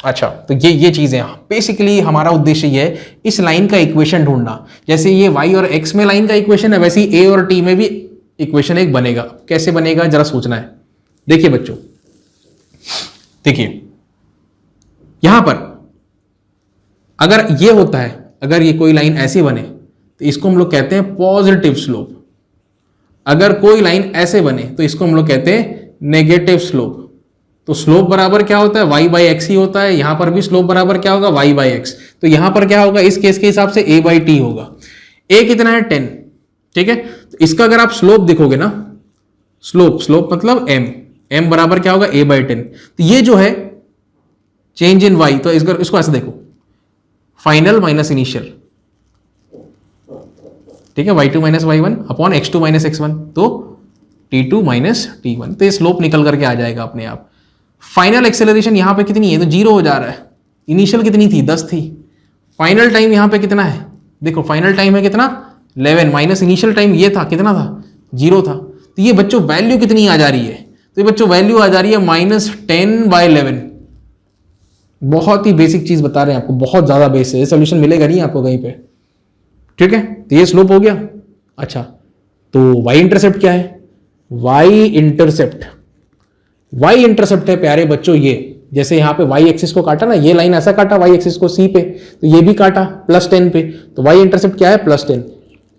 अच्छा, तो ये चीजें बेसिकली हमारा उद्देश्य ये है इस लाइन का इक्वेशन ढूंढना। जैसे ये y और x में लाइन का इक्वेशन है, वैसे ही a और t में भी इक्वेशन एक बनेगा। कैसे बनेगा जरा सोचना है। देखिए बच्चों, देखिए यहां पर अगर ये होता है, अगर ये कोई लाइन ऐसी बने तो इसको हम लोग कहते हैं पॉजिटिव स्लोप। अगर कोई लाइन ऐसे बने तो इसको हम लोग कहते हैं नेगेटिव स्लोप। तो स्लोप बराबर क्या होता है, y बाई एक्स ही होता है। यहां पर भी स्लोप बराबर क्या होगा, y बाई एक्स। तो यहां पर क्या होगा, इस केस के हिसाब से a बाई टी होगा। a कितना है 10, ठीक है। तो इसका अगर आप स्लोप देखोगे ना, स्लोप मतलब m बराबर क्या होगा, a बाई 10। तो ये जो है चेंज इन y, तो इसको ऐसे देखो, फाइनल माइनस इनिशियल, ठीक है, y2 minus y1 upon x2 minus x1, तो t2 माइनस t1। तो ये स्लोप निकल करके आ जाएगा अपने आप। फाइनल एक्सेलरेशन यहां पे कितनी है, तो 0 हो जा रहा है। इनिशियल कितनी थी, 10 थी। फाइनल टाइम यहां पे कितना है, देखो फाइनल टाइम है कितना, 11 माइनस इनिशियल टाइम ये था, कितना था, 0 था। तो ये बच्चों वैल्यू कितनी आ जा रही है, तो ये बच्चों वैल्यू आ जा रही है -10/11। बहुत ही बेसिक चीज बता रहे हैं आपको, बहुत ज्यादा बेस है, सोल्यूशन मिलेगा नहीं आपको कहीं पे, ठीक है। तो ये स्लोप हो गया। अच्छा, तो y इंटरसेप्ट क्या है, y इंटरसेप्ट है प्यारे बच्चों, ये जैसे यहां पे y एक्सिस को काटा ना, ये लाइन ऐसा काटा y एक्सिस को c पे, तो ये भी काटा +10 पे, तो y इंटरसेप्ट क्या है, +10।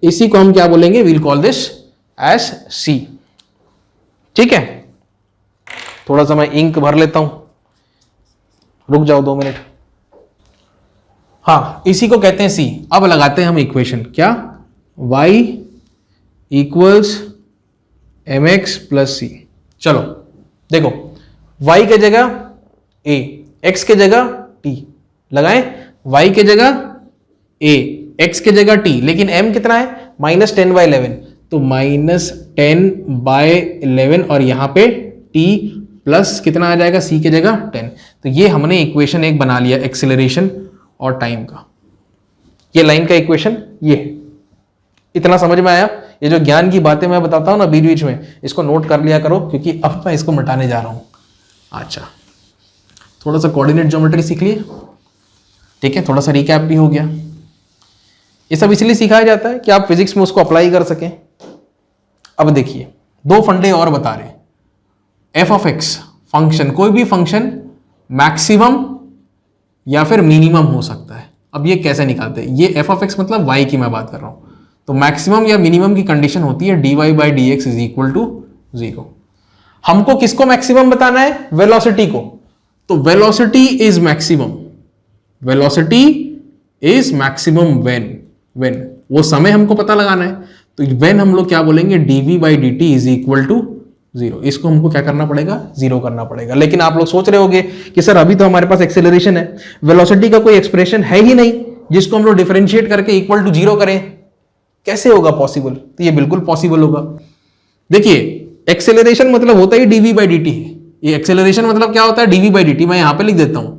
इसी को हम क्या बोलेंगे, we'll call this as c, ठीक है। थोड़ा सा मैं इंक भर लेता हूं, रुक जाओ 2 मिनट। हाँ, इसी को कहते हैं c। अब लगाते हैं हम इक्वेशन, क्या, y equals mx plus c। चलो देखो, y के जगह a, x के जगह t लगाएं, y के जगह a, x के जगह t, लेकिन m कितना है, -10/11, तो -10/11 और यहां पे t प्लस कितना आ जाएगा, c के जगह 10। तो ये हमने इक्वेशन एक बना लिया एक्सेलरेशन और टाइम का। ये लाइन का इक्वेशन, ये इतना समझ में आया। ये जो ज्ञान की बातें मैं बताता हूं ना बीच बीच में, इसको नोट कर लिया करो, क्योंकि अब मैं इसको मिटाने जा रहा हूं। अच्छा, थोड़ा सा कोऑर्डिनेट ज्योमेट्री सीख लिए, ठीक है, थोड़ा सा रिकैप भी हो गया। ये सब इसलिए सिखाया जाता है कि आप फिजिक्स में उसको अप्लाई कर सकें। अब देखिए, 2 फंडे और बता रहे हैं। एफ ऑफ एक्स फंक्शन, कोई भी फंक्शन मैक्सिमम या फिर मिनिमम हो सकता है। अब ये कैसे निकालते हैं, ये एफ ऑफ एक्स मतलब वाई की मैं बात कर रहा हूं, तो मैक्सिमम या मिनिमम की कंडीशन होती है dy by d x is equal to 0। हमको किसको मैक्सिमम बताना है, वेलोसिटी को। तो velocity is maximum, velocity is maximum when वो समय हमको पता लगाना है। तो व्हेन हम लोग क्या बोलेंगे, dv by dt is equal to 0। इसको हमको क्या करना पड़ेगा, 0 करना पड़ेगा। लेकिन आप लोग सोच रहे होंगे कि सर अभी तो हमारे पास एक्सेलरेशन है, वेलोसिटी का कोई एक्सप्रेशन है ही नहीं जिसको हम लोग डिफरेंशिएट करके इक्वल टू 0 करें, कैसे होगा पॉसिबल। तो ये बिल्कुल पॉसिबल होगा। देखिए, एक्सेलरेशन मतलब होता ही dv बाई dt है। ये एक्सेलरेशन मतलब क्या होता है, dv बाई dt। मैं यहां पे लिख देता हूं,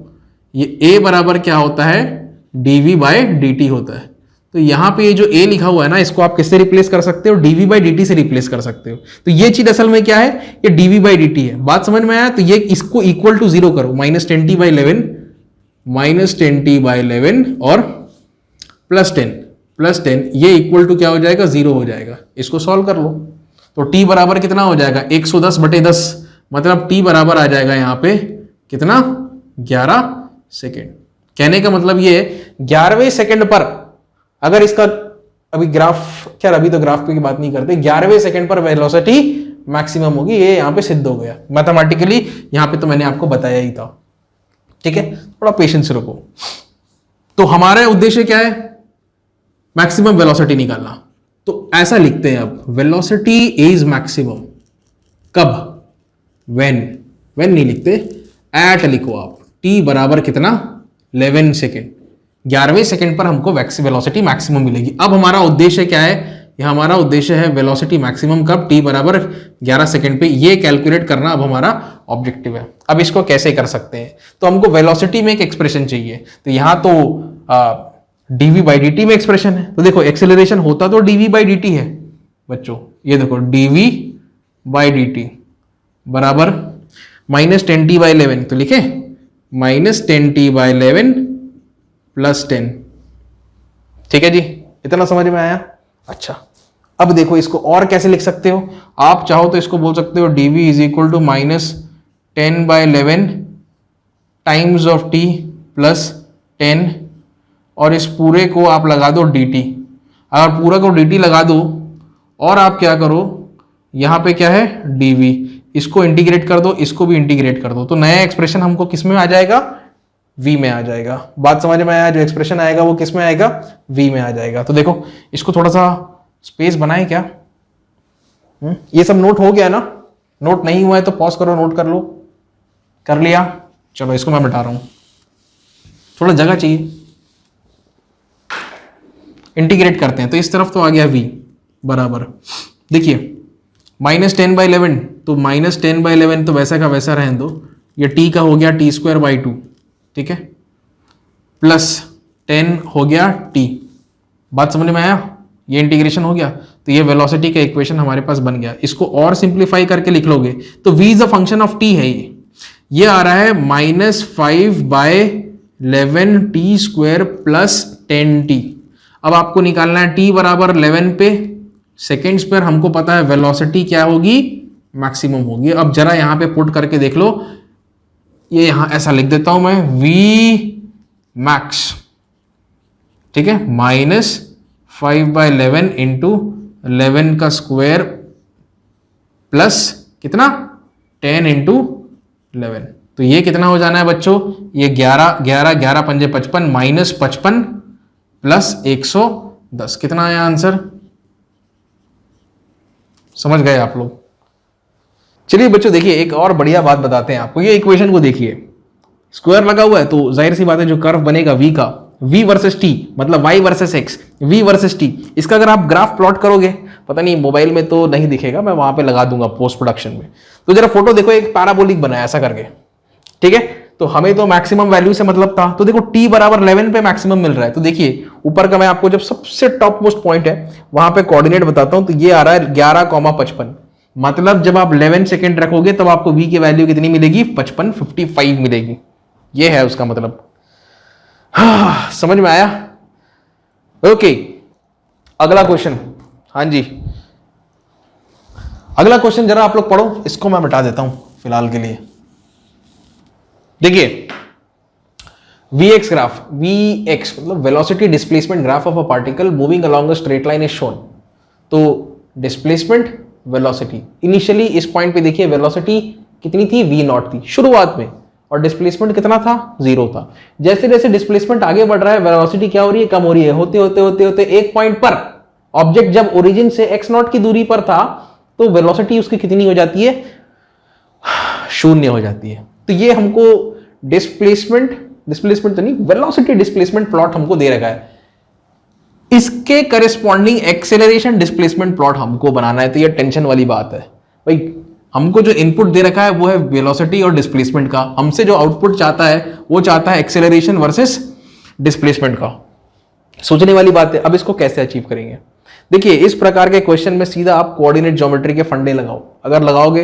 ये a बराबर क्या होता है, dv बाई dt होता है। तो यहां पे ये जो a लिखा हुआ है ना, इसको आप किससे रिप्लेस कर सकते हो, dv बाई dt से रिप्लेस कर सकते हो। तो ये चीज असल में क्या है, ये dv बाई dt है। बात समझ में आया। तो ये इसको इक्वल टू 0 करो, -10t/11 और +10 ये इक्वल टू क्या हो जाएगा, 0 हो जाएगा। इसको सॉल्व कर लो, तो t बराबर कितना हो जाएगा, 110/10, मतलब t बराबर आ जाएगा यहां पे कितना, 11 सेकेंड। कहने का मतलब ये 11वें सेकेंड पर अगर इसका अभी ग्राफ, क्या अभी तो ग्राफ की बात नहीं करते, 11वें सेकेंड पर वेलोसिटी मैक्सिमम होगी। ये यहां पे सिद्ध हो गया मैथमेटिकली, यहां पे तो मैंने आपको बताया ही था, ठीक है। थोड़ा पेशेंस रखो। तो हमारा उद्देश्य क्या है, मैक्सिमम वेलोसिटी निकालना। तो ऐसा लिखते हैं अब, वेलोसिटी इज मैक्सिमम कब, व्हेन नहीं लिखते, एट लिखो आप, t बराबर कितना, 11 सेकेंड। 11वें सेकेंड पर हमको वेलोसिटी मैक्सिमम मिलेगी। अब हमारा उद्देश्य क्या है, यह हमारा उद्देश्य है वेलोसिटी मैक्सिमम कब, t बराबर 11 सेकेंड पे। ये कैलकुलेट करना अब हमारा ऑब्जेक्टिव है। अब इसको कैसे कर सकते हैं, तो हमको वेलोसिटी में एक एक्सप्रेशन चाहिए। तो यहां तो dv बाई dt में एक्सप्रेशन है। तो देखो, एक्सेलरेशन होता तो dv बाई dt है बच्चों। ये देखो, dv बाई dt बराबर -10t/11, तो लिखे -10t/11 +10, ठीक है जी। इतना समझ में आया। अच्छा, अब देखो इसको और कैसे लिख सकते हो, आप चाहो तो इसको बोल सकते हो dv is equal to -10/11 times of t plus 10, और इस पूरे को आप लगा दो dt। अगर पूरा को dt लगा दो और आप क्या करो, यहां पे क्या है, dv, इसको इंटीग्रेट कर दो, इसको भी इंटीग्रेट कर दो, तो नया एक्सप्रेशन हमको किस में आ जाएगा, v में आ जाएगा। बात समझ में आया, जो एक्सप्रेशन आएगा वो किस में आएगा, v में आ जाएगा। तो देखो इसको थोड़ा सा स्पेस बनाए क्या, ये सब नोट हो गया ना, नोट नहीं हुआ है तो पॉज करो, नोट कर लो, कर लिया, चलो इसको मैं मिटा रहा हूं, थोड़ा जगह चाहिए, इंटीग्रेट करते हैं। तो इस तरफ तो आ गया v बराबर, देखिए -10/11, तो -10/11 तो वैसा का वैसा रहने दो, ये t का हो गया t²/2, ठीक है, प्लस 10 हो गया t। बात समझ में आया, ये इंटीग्रेशन हो गया, तो ये वेलोसिटी का इक्वेशन हमारे पास बन गया। इसको और सिंप्लीफाई करके लिख लोगे तो v is a function of t है, ये आ रहा है -5/11t² प्लस 10t। अब आपको निकालना है t बराबर 11 पे, सेकेंड्स पर, हमको पता है वेलोसिटी क्या होगी, मैक्सिमम होगी। अब जरा यहां पे पुट करके देख लो, ये यहां ऐसा लिख देता हूं मैं, v मैक्स, ठीक है, -5/11 इंटू 11 का स्क्वायर प्लस कितना 10 इंटू 11, तो ये कितना हो जाना है बच्चों, ये 11 11 11 पंजे 55 -55 प्लस 110, कितना आया आंसर, समझ गए आप लोग। चलिए बच्चों देखिए एक और बढ़िया बात बताते हैं आपको, ये इक्वेशन को देखिए, स्क्वायर लगा हुआ है तो जाहिर सी बात है जो कर्व बनेगा v का, v वर्सेस t, मतलब y versus x, v versus t, इसका अगर आप ग्राफ प्लॉट करोगे, पता नहीं मोबाइल में तो नहीं दिखेगा, मैं वहां पे लगा दूंगा पोस्ट प्रोडक्शन में, तो जरा फोटो देखो, एक पैराबोलिक बनाया ऐसा करके, ठीक है, तो हमें तो मैक्सिमम वैल्यू से मतलब था, तो देखो t बराबर 11 पे मैक्सिमम मिल रहा है, तो देखिए ऊपर का मैं आपको जब सबसे टॉप मोस्ट पॉइंट है वहां पे कोऑर्डिनेट बताता हूं, तो ये आ रहा है 11,55, मतलब जब आप 11 सेकेंड रखोगे तब आपको v की वैल्यू कितनी मिलेगी, 55 मिलेगी, ये है उसका मतलब। समझ में आया, ओके। अगला क्वेश्चन, हाँ जी अगला क्वेश्चन जरा आप लोग पढ़ो, इसको मैं मिटा देता हूं फिलहाल के लिए। देखिए Vx ग्राफ, Vx मतलब velocity displacement graph of a particle moving along a straight line is shown. तो डिस्प्लेसमेंट वेलोसिटी, इनिशियली इस पॉइंट पे देखिए वेलोसिटी कितनी थी, v0 थी शुरुआत में, और डिस्प्लेसमेंट कितना था, 0 था। जैसे जैसे डिस्प्लेसमेंट आगे बढ़ रहा है वेलोसिटी क्या हो रही है, कम हो रही है, होते होते होते होते एक पॉइंट पर ऑब्जेक्ट जब ओरिजिन से x0 की दूरी पर था तो वेलोसिटी उसकी कितनी हो जाती है, 0 हो जाती है। तो ये हमको डिस्प्लेसमेंट तो नहीं, वेलोसिटी डिस्प्लेसमेंट प्लॉट हमको दे रखा है, इसके करेस्पॉन्डिंग एक्सेलरेशन डिस्प्लेसमेंट प्लॉट हमको बनाना है। तो ये टेंशन वाली बात है भाई, हमको जो इनपुट दे रखा है वो है वेलोसिटी और डिस्प्लेसमेंट का, हमसे जो आउटपुट चाहता है वो चाहता है एक्सेलरेशन वर्सेस डिस्प्लेसमेंट का। सोचने वाली बात है। अब इसको कैसे अचीव करेंगे, देखिए इस प्रकार के क्वेश्चन में सीधा आप कोऑर्डिनेट ज्योमेट्री के फंडे लगाओ, अगर लगाओगे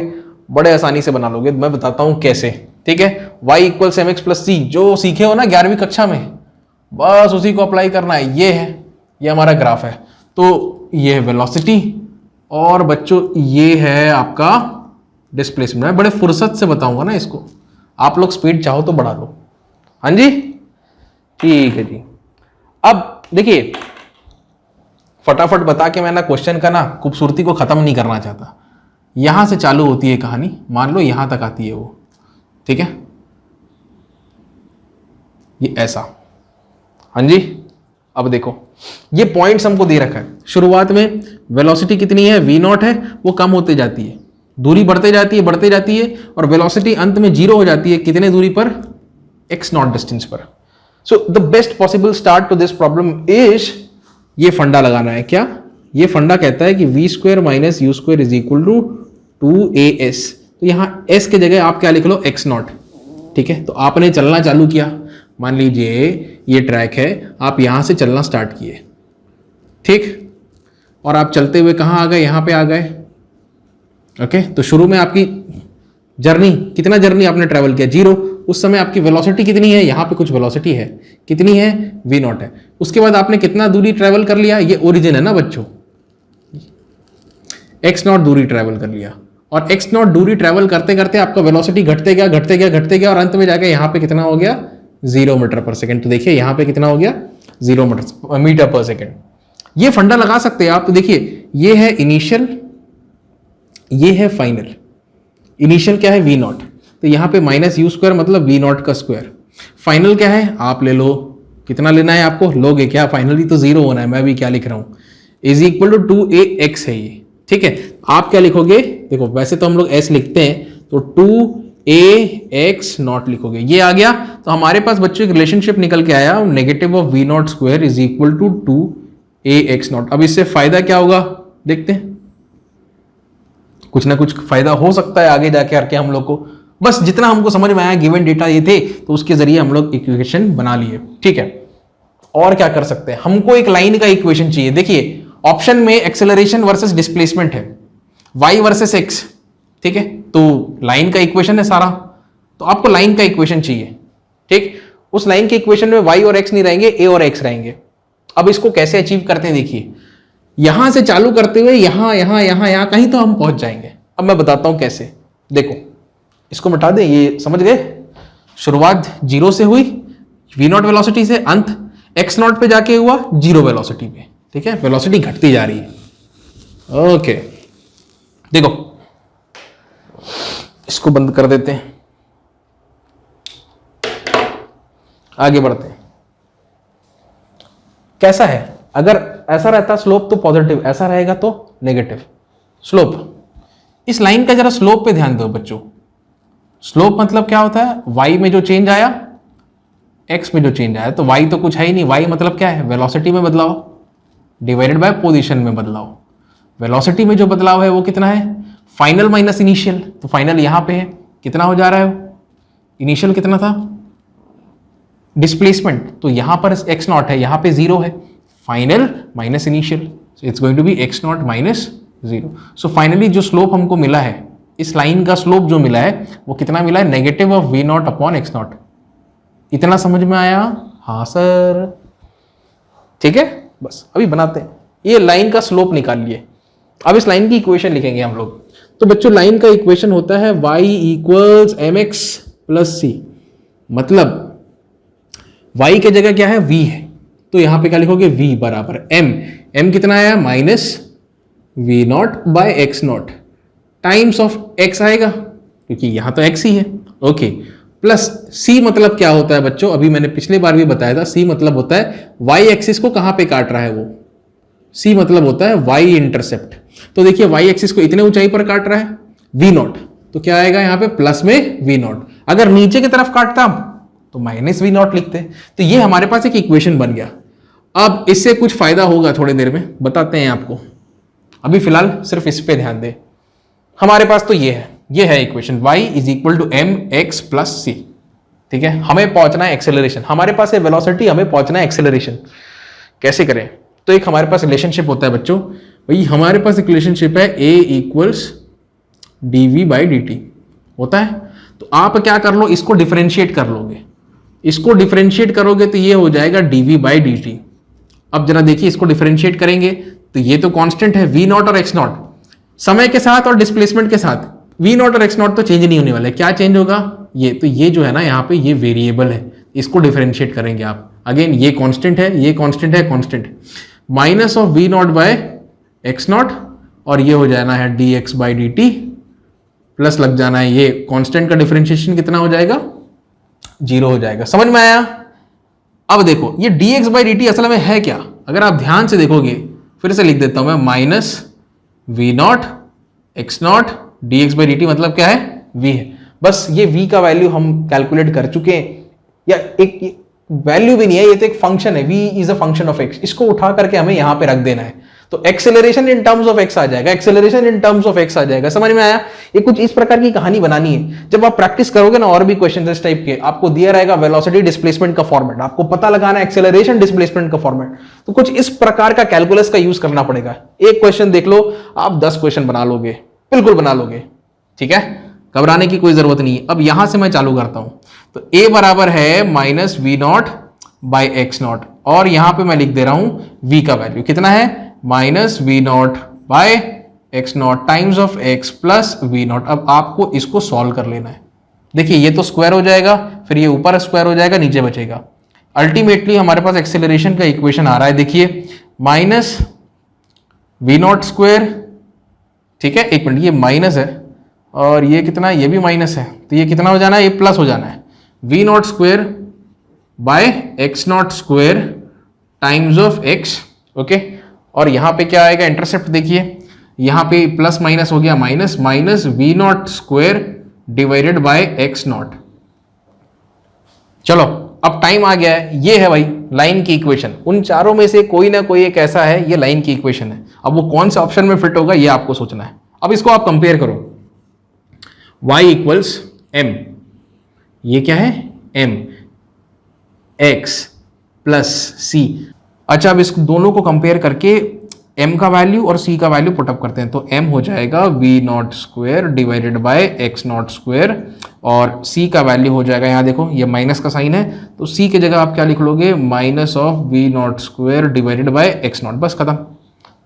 बड़े आसानी से बना लोगे। मैं बताता हूं कैसे, ठीक है। y = mx + c, जो सीखे हो ना 11वीं कक्षा में, बस उसी को अप्लाई करना है। ये है, ये हमारा ग्राफ है, तो ये है वेलोसिटी और बच्चों ये है आपका डिस्प्लेसमेंट। मैं बड़े फुर्सत से बताऊंगा ना इसको, आप लोग स्पीड चाहो तो बढ़ा लो। हाँ जी ठीक है जी। अब देखिए फटाफट बता के मैं ना क्वेश्चन का ना खूबसूरती को खत्म नहीं करना चाहता। यहां से चालू होती है कहानी, मान लो यहां तक आती है वो, ठीक है, ये ऐसा। हाँ जी अब देखो ये पॉइंट्स हमको दे रखा है, शुरुआत में वेलोसिटी कितनी है, v0 है, वो कम होते जाती है, दूरी बढ़ते जाती है और वेलोसिटी अंत में 0 हो जाती है, कितने दूरी पर, x0 डिस्टेंस पर। So the best possible start to this problem is, ये फंडा लगाना है। क्या ये फंडा कहता है कि v² - u² = 2as, तो यहां s के जगह आप क्या लिख लो, x0, ठीक है। तो आपने चलना चालू किया, मान लीजिए ये ट्रैक है, आप यहां से चलना स्टार्ट किए, ठीक, और आप चलते हुए कहां आ गए, यहां पे आ गए, ओके। तो शुरू में आपकी जर्नी, कितना जर्नी आपने ट्रेवल किया, 0। उस समय आपकी वेलोसिटी कितनी है, यहां पे कुछ वेलोसिटी है, कितनी है, v0 है। उसके बाद आपने कितना दूरी ट्रेवल कर लिया, ये ओरिजिन है ना बच्चों, x0 दूरी ट्रेवल कर लिया, और x0 दूरी ट्रेवल करते करते आपका वेलोसिटी घटते गया और अंत में जाके यहाँ पे कितना हो गया, 0 मीटर/सेकंड। तो देखिए यहाँ पे कितना हो गया, 0 मीटर/सेकंड। ये फंडा लगा सकते हैं आप। तो देखिए ये है इनिशियल, ये है फाइनल। इनिशियल क्या है वी नॉट, तो यहाँ पे माइनस यू स्क्वायर मतलब वी नॉट का स्क्वायर। फाइनल क्या है आप ले लो, कितना लेना है आपको, लोगे क्या, फाइनली तो जीरो होना है, मैं भी क्या लिख रहा हूँ, इज इक्वल टू 2ax है ये, ठीक है। आप क्या लिखोगे, देखो वैसे तो हम लोग s लिखते हैं, तो 2ax नॉट लिखोगे, ये आ गया। तो हमारे पास बच्चों एक रिलेशनशिप निकल के आया, negative of v not square is equal to 2ax nought. अब इससे फायदा क्या होगा देखते हैं, कुछ ना कुछ फायदा हो सकता है आगे जाके करके हम लोग को, बस जितना हमको समझ में आया गिवन डेटा ये थे तो उसके जरिए हम लोग इक्वेशन बना लिए, ठीक है। और क्या कर सकते हैं, हमको एक लाइन का इक्वेशन चाहिए। देखिए ऑप्शन में एक्सेलरेशन वर्सेस डिस्प्लेसमेंट है, y वर्सेस x, ठीक है, तो लाइन का इक्वेशन है सारा, तो आपको लाइन का इक्वेशन चाहिए, ठीक। उस लाइन के इक्वेशन में y और x नहीं रहेंगे, a और x रहेंगे। अब इसको कैसे अचीव करते हैं, देखिए यहां से चालू करते हुए यहां यहां यहां यहां कहीं तो हम पहुंच जाएंगे। अब मैं बताता हूं कैसे, देखो इसको मिटा दें, ये समझ गए, शुरुआत जीरो से हुई वी नॉट वेलोसिटी से, अंत एक्स नॉट पे जाके हुआ जीरो वेलोसिटी पे, ठीक है, वेलोसिटी घटती जा रही है। ओके देखो इसको बंद कर देते हैं, आगे बढ़ते हैं। कैसा है, अगर ऐसा रहता स्लोप तो पॉजिटिव, ऐसा रहेगा तो नेगेटिव स्लोप। इस लाइन का जरा स्लोप पे ध्यान दो बच्चों, स्लोप मतलब क्या होता है, y में जो चेंज आया x में जो चेंज आया, तो y तो कुछ है ही नहीं, y मतलब क्या है, वेलोसिटी में बदलाव डिवाइडेड बाय पोजीशन में बदलाव। वेलोसिटी में जो बदलाव है वो कितना है, फाइनल माइनस इनिशियल, तो फाइनल यहां पे है, कितना हो जा रहा है, इनिशियल कितना था, डिस्प्लेसमेंट तो यहां पर x नॉट है, यहां पे जीरो है, final minus initial, it's going to be x nought minus zero. So finally जो स्लोप हमको मिला है, इस लाइन का स्लोप जो मिला है वो कितना मिला है, negative of v nought upon x nought. इतना समझ में आया, हाँ सर, ठीक है। बस अभी बनाते हैं, ये लाइन का स्लोप निकाल लिए। अब इस लाइन की इक्वेशन लिखेंगे हम लोग। तो बच्चों लाइन का इक्वेशन होता है y equals mx plus c, मतलब y के जगह क्या है, v है, तो यहां पे क्या लिखोगे, v बराबर m कितना आया, minus we nought by x nought times of x आएगा, क्योंकि यहां तो x ही है, ओके, प्लस c मतलब क्या होता है बच्चों, अभी मैंने पिछले बार भी बताया था, c मतलब होता है y एक्सिस को कहां पे काट रहा है वो, c मतलब होता है y इंटरसेप्ट। तो देखिए y एक्सिस को इतने ऊंचाई पर काट रहा है v नॉट, तो क्या आएगा यहाँ पे प्लस में v नॉट, अगर नीचे की तरफ काटता तो माइनस v नॉट लिखते। तो ये हमारे पास एक इक्वेशन बन गया। अब इससे कुछ फायदा होगा थोड़ी देर में, बताते हैं आपको, अभी फिलहाल सिर्फ इस पे ध्यान दे। हमारे पास तो ये है equation, y is equal to M X plus C, ठीक है। हमें पहुंचना है एक्सेलरेशन, हमारे पास है वेलोसिटी, हमें पहुंचना है एक्सेलरेशन, कैसे करें, तो एक हमारे पास रिलेशनशिप होता है बच्चों, भाई हमारे पास एक रिलेशनशिप है a equals dv by dt होता है। तो आप क्या कर लो, इसको डिफरेंशिएट कर लोगे, इसको डिफरेंशिएट करोगे तो ये हो जाएगा dv बाई dt। अब जरा देखिए इसको डिफरेंशिएट करेंगे तो ये तो कांस्टेंट है v नॉट और x नॉट, समय के साथ और डिस्प्लेसमेंट के साथ v नॉट और x नॉट तो चेंज नहीं होने वाला है, क्या चेंज होगा, ये तो ये जो है ना यहाँ पे ये वेरिएबल है, इसको डिफरेंशिएट करेंगे आप, अगेन ये कांस्टेंट है, ये कांस्टेंट है, constant minus of v nought by x nought, और ये हो जाना है dx बाई dt, प्लस लग जाना है ये कांस्टेंट का डिफरेंशिएशन कितना हो जाएगा, जीरो हो जाएगा। समझ में आया। अब देखो ये dx बाई dt असल में है क्या, अगर आप ध्यान से देखोगे, फिर से लिख देता हूं मैं, minus we nought x nought dx by dt मतलब क्या है, v है। बस ये v का वैल्यू हम कैलकुलेट कर चुके हैं, या एक वैल्यू भी नहीं है, ये तो एक फंक्शन है, v is a function of x, इसको उठा करके हमें यहां पे रख देना है, तो acceleration in terms of x आ जाएगा, acceleration in terms of x आ जाएगा। समझ में आया। ये कुछ इस प्रकार की कहानी बनानी है, जब आप प्रैक्टिस करोगे ना और भी क्वेश्चन इस टाइप के, आपको दिया रहेगा वेलोसिटी डिस्प्लेसमेंट का फॉर्मेट, आपको पता लगाना है एक्सेलरेशन डिस्प्लेसमेंट का फॉर्मेट, तो कुछ इस प्रकार का कैलकुलस का यूज करना पड़ेगा। एक क्वेश्चन देख लो, आप 10 क्वेश्चन बना लोगे, बिल्कुल बना लोगे, ठीक है, घबराने की कोई जरूरत नहीं है। अब यहां से मैं चालू करता हूं, तो a बराबर है minus we nought by x nought, और यहां पे मैं लिख दे रहा हूं v का वैल्यू कितना है, minus we nought by x nought times of x plus v nought. अब आपको इसको सॉल्व कर लेना है। देखिए ये तो स्क्वायर हो जाएगा, फिर ये ऊपर स्क्वायर हो जाएगा, नीचे बचेगा। अल्टीमेटली हमारे पास एक्सेलरेशन का इक्वेशन आ रहा है, देखिए माइनस वी नॉट स्क्वायर, ठीक है, एक मिनट, ये माइनस है और ये कितना है, ये भी माइनस है, तो ये कितना हो जाना है, ये प्लस हो जाना है। V not square by x nought square times of x, okay. और यहाँ पे क्या आएगा, इंटरसेप्ट देखिए, यहाँ पे प्लस माइनस हो गया minus, minus we not square divided by x naught. चलो अब टाइम आ गया है, ये है भाई लाइन की इक्वेशन। उन चारों में से कोई ना कोई एक ऐसा है, ये लाइन की इक्वेशन है। अब वो कौन से ऑप्शन में फिट होगा ये आपको सोचना है। अब इसको आप कंपेयर करो, y इक्वल्स m, ये क्या है m, x प्लस c। अच्छा अब इस दोनों को कंपेयर करके m का वैल्यू और c का वैल्यू पुटअप करते हैं, तो m हो जाएगा v not square divided bye x not square, और c का वैल्यू हो जाएगा, यहाँ देखो ये माइनस का साइन है, तो c की जगह आप क्या लिख लोगे, minus of v not square divided bye x not. बस खत्म।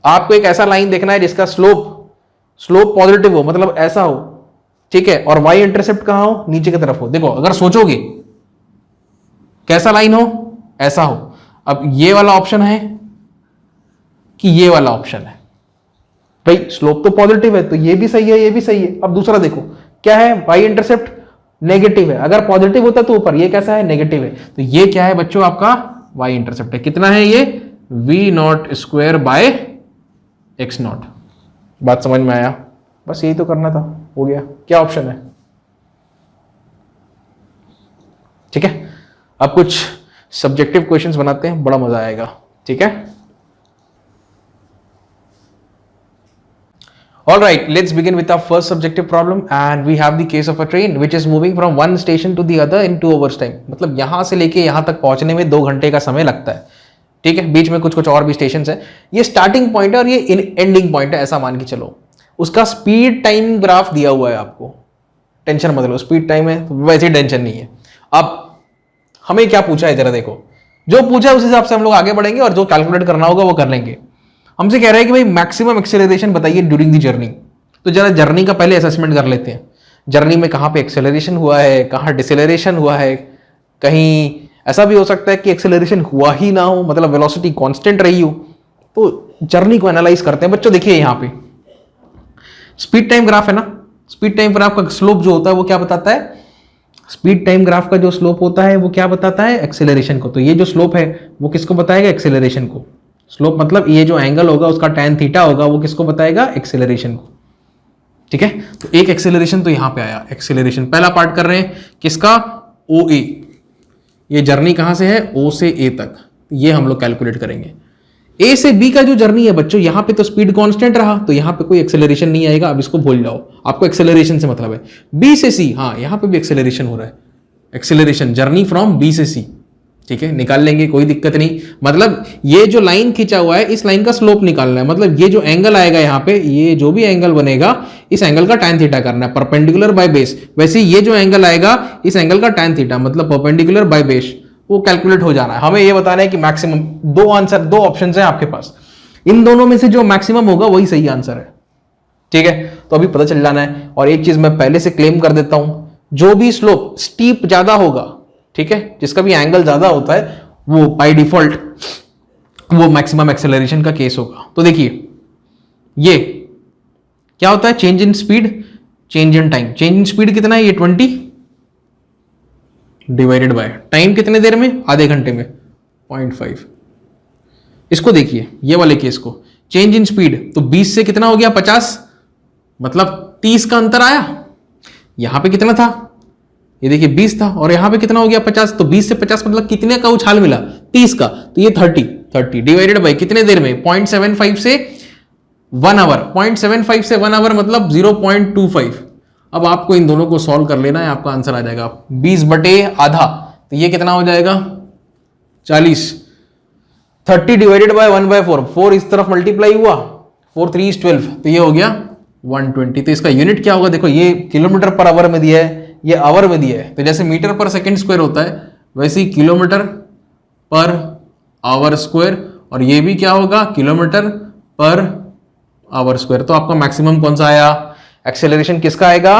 आपको एक ऐसा लाइन देखना है जिसका स्लोप पॉजिटिव हो, मतलब ऐसा हो, ठीक है, और y इंटरसेप्ट कहां हो, नीचे की तरफ हो। देखो अगर सोचोगे कैसा लाइन हो, ऐसा हो। अब ये वाला ऑप्शन है कि ये वाला ऑप्शन है, भाई स्लोप तो पॉजिटिव है तो ये भी सही है, ये भी सही है। अब दूसरा देखो क्या है, y इंटरसेप्ट नेगेटिव है, अगर पॉजिटिव होता तो ऊपर, ये कैसा है, नेगेटिव है, तो ये क्या है बच्चों, आपका y इंटरसेप्ट है। कितना है ये, v not square by x not. बात समझ में आया, बस यही तो करना था, हो गया। क्या ऑप्शन है, ठीक है। अब कुछ सब्जेक्टिव क्वेश्चंस बनाते हैं, बड़ा मजा आएगा, ठीक है। All right, let's begin with our first subjective problem, and we have the case of a train which is moving from one station to the other in 2 hours time। मतलब यहां से लेके यहां तक पहुंचने में 2 घंटे का समय लगता है, ठीक है। बीच में कुछ और भी स्टेशन है। ये स्टार्टिंग पॉइंट है और ये एंडिंग पॉइंट है, ऐसा मान के चलो। उसका स्पीड टाइम ग्राफ दिया हुआ है आपको, टेंशन मत लो, स्पीड टाइम है तो वैसे टेंशन नहीं है। अब हमें क्या पूछा है जरा देखो, जो पूछा है उस हिसाब से हम लोग आगे बढ़ेंगे और जो कैलकुलेट करना होगा वो कर लेंगे। हमसे कह रहा है कि भाई मैक्सिमम एक्सेलरेशन बताइए ड्यूरिंग दी जर्नी। तो जरा जर्नी का पहले असेसमेंट कर लेते हैं। जर्नी में कहाँ पे एक्सेलरेशन हुआ है, कहाँ डिसेलरेशन हुआ है, कहीं ऐसा भी हो सकता है कि एक्सेलरेशन हुआ ही ना हो, मतलब वेलोसिटी कांस्टेंट रही हो। तो जर्नी को एनालाइज करते हैं बच्चों। देखिए यहाँ पे स्पीड टाइम ग्राफ है ना, स्पीड टाइम ग्राफ का स्लोप जो होता है वो क्या बताता है, स्पीड टाइम ग्राफ का जो स्लोप होता है वो क्या बताता है, एक्सेलरेशन को। तो ये जो स्लोप है वो किसको बताएगा, एक्सेलरेशन को। स्लोप मतलब ये जो एंगल होगा उसका tan थीटा होगा, वो किसको बताएगा, एक्सेलरेशन को, ठीक है। तो एक एक्सेलरेशन तो यहां पे आया, एक्सेलरेशन पहला पार्ट कर रहे हैं किसका, OA। ये जर्नी कहां से है, O से A तक, ये हम लोग कैलकुलेट करेंगे। A से B का जो जर्नी है बच्चों, यहां पे तो स्पीड कांस्टेंट रहा, तो यहां पे कोई एक्सेलरेशन नहीं आएगा, अब इसको भूल जाओ, आपको एक्सेलरेशन से मतलब है। B से C, हाँ यहां पे भी एक्सेलरेशन हो रहा है, एक्सेलरेशन जर्नी फ्रॉम B से C, ठीक है, निकाल लेंगे, कोई दिक्कत नहीं। मतलब ये जो लाइन खींचा हुआ है इस लाइन का स्लोप निकालना है, मतलब ये जो एंगल आएगा यहाँ पे, ये जो भी एंगल बनेगा इस एंगल का tan थीटा करना है, परपेंडिकुलर बाय बेस। वैसे ये जो एंगल आएगा इस एंगल का tan थीटा, मतलब परपेंडिकुलर बाय बेस, वो कैलकुलेट हो जाना है। हमें ये बताना है कि मैक्सिमम, दो ऑप्शन है आपके पास, इन दोनों में से जो मैक्सिमम होगा वही सही आंसर है, ठीक है। तो अभी पता चल जाना है। और एक चीज मैं पहले से क्लेम कर देता हूं, जो भी स्लोप स्टीप ज्यादा होगा, ठीक है, जिसका भी एंगल ज्यादा होता है वो बाय डिफॉल्ट वो मैक्सिमम एक्सेलरेशन का केस होगा। तो देखिए ये क्या होता है, change in speed, change in time. Change in speed कितना है, ये 20 डिवाइडेड बाय टाइम कितने देर में, आधे घंटे में, 0.5। इसको देखिए ये वाले केस को, चेंज इन स्पीड, तो 20 से कितना हो गया 50, मतलब 30 का अंतर आया। यहां पे कितना था, ये देखिए 20 था, और यहां पे कितना हो गया 50, तो 20 से 50 मतलब कितने का उछाल मिला, 30 का, तो ये 30 डिवाइडेड बाय कितने देर में, 0.75 से 1 आवर, 0.75 से 1 आवर मतलब 0.25। अब आपको इन दोनों को सॉल्व कर लेना है, आपका आंसर आ जाएगा 20 बटे आधा, तो ये कितना हो जाएगा 40। 30 डिवाइडेड बाय 1/4, 4 इस तरफ मल्टीप्लाई हुआ, 4 3 is 12, तो ये हो गया 120। तो इसका यूनिट क्या होगा, देखो ये किलोमीटर पर आवर में दिया है, ये आवर में दिया है, तो जैसे मीटर पर सेकंड स्क्वायर होता है वैसे ही किलोमीटर पर आवर स्क्वायर, और ये भी क्या होगा, किलोमीटर पर आवर स्क्वायर। तो आपका मैक्सिमम कौन सा आया, एक्सेलरेशन किसका आएगा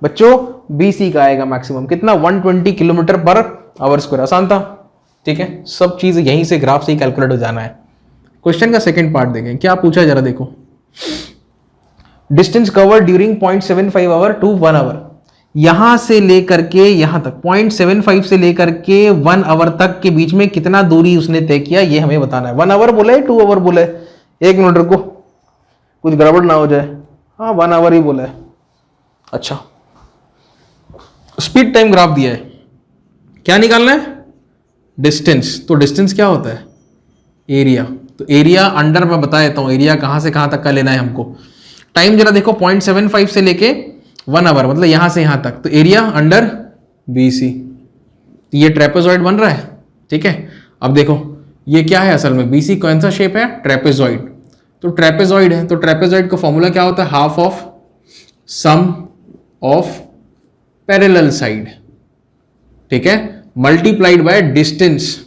बच्चों, BC का आएगा मैक्सिमम, कितना 120 किलोमीटर पर आवर स्क्वायर। आसान था, ठीक है, सब चीज यहीं से ग्राफ से ही कैलकुलेट हो जाना है। क्वेश्चन का सेकंड पार्ट देखें, क्या पूछा है जरा देखो। Distance cover during 0.75 hour to 1 hour, यहां से लेकर के यहां तक 0.75 से लेकर के 1 आवर तक के बीच में कितना दूरी उसने तय किया, ये हमें बताना है। 1 आवर बोला है 2 आवर बोला है? एक मिनट रुको, कुछ गड़बड़ ना हो जाए। हाँ 1 आवर ही बोला है। अच्छा, स्पीड टाइम ग्राफ दिया है, क्या निकालना है? डिस्टेंस। तो डिस्टेंस क्या होता है? एरिया। तो एरिया अंडर मैं बता देता हूं, एरिया कहां से कहां तक का लेना है हमको। टाइम जरा देखो, 0.75 से लेके 1 आवर, मतलब यहां से यहां तक, तो एरिया अंडर BC। ये ट्रेपेजॉइड बन रहा है, ठीक है। अब देखो ये क्या है असल में, BC कौन सा शेप है? ट्रेपेजॉइड। तो ट्रेपेजॉइड है, तो ट्रेपेजॉइड का फॉर्मूला क्या होता है? Half of sum of parallel side, ठीक है, multiplied by distance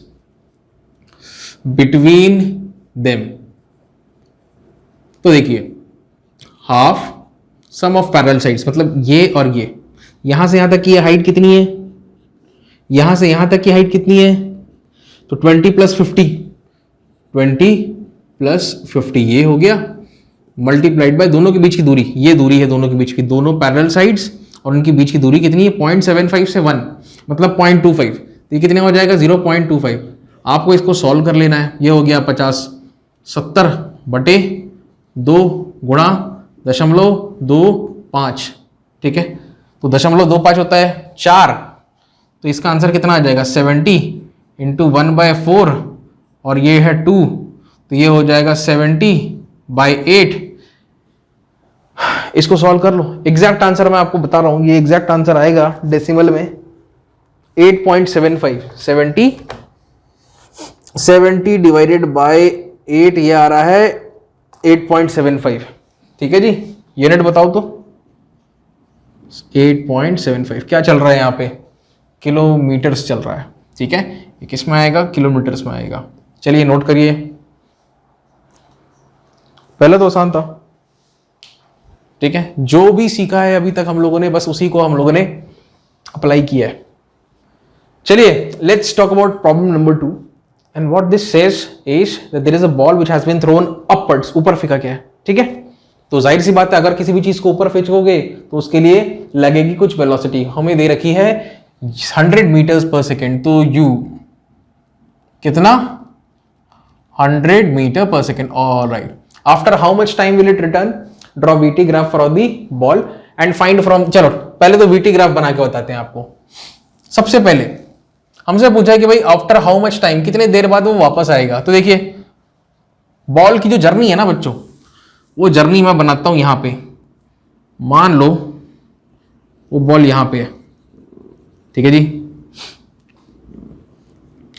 between them. तो देखिए half sum of parallel sides, मतलब ये और ये, यहां से यहां तक की हाइट कितनी है? यहां से यहां तक की हाइट कितनी है? तो 20 + 50, 20 + 50 ये हो गया, मल्टीप्लाइड बाय दोनों के बीच की दूरी, ये दूरी है दोनों के बीच की, दोनों पैरेलल साइड्स, और उनकी बीच की दूरी कितनी है? 0.75 से 1, मतलब 0.25। तो ये कितने हो जाएगा? 0.25। आपको इसको सॉल्व कर लेना है। ये हो गया 50, 70/2 गुणा 0.25, ठीक है। तो 0.25 होता है 4, तो इसका आंसर कितना आ जाएगा? 70 × 1/4, और ये है 2, तो ये हो जाएगा 70/8। इसको सॉल्व कर लो। एग्जैक्ट आंसर मैं आपको बता रहा हूं, ये एग्जैक्ट आंसर आएगा डेसिमल में 8.75। 70 डिवाइडेड बाय 8, ये आ रहा है 8.75, ठीक है जी। यूनिट बताओ तो। 8.75 क्या चल रहा है यहाँ पे? किलोमीटर्स चल रहा है, ठीक है। ये किस में आएगा? किलोमीटर्स में आएगा। चलिए नोट करिए, पहले तो आसान था, ठीक है। जो भी सीखा है अभी तक हम लोगों ने, बस उसी को हम लोगों ने अप्लाई किया है। चलिए let's talk about problem number 2, and what this says is that there is a ball which has been thrown upwards, ऊपर फेंका गया है, ठीक है। तो जाहिर सी बात है, अगर किसी भी चीज को ऊपर फेंकोगे तो उसके लिए लगेगी कुछ वेलोसिटी। हमें दे रखी है 100 मीटर्स पर सेकेंड, तो u कितना? 100 metre per second. Alright, after how much time will it return? Draw VT graph for the ball and find from. चलो पहले तो VT ग्राफ बना के बताते हैं आपको। सबसे पहले हमसे पूछा है कि भाई आफ्टर हाउ मच टाइम, कितने देर बाद वो वापस आएगा। तो देखिए बॉल की जो जर्नी है ना बच्चों, वो जर्नी मैं बनाता हूं यहां पे। मान लो वो बॉल यहां पे है, ठीक है जी।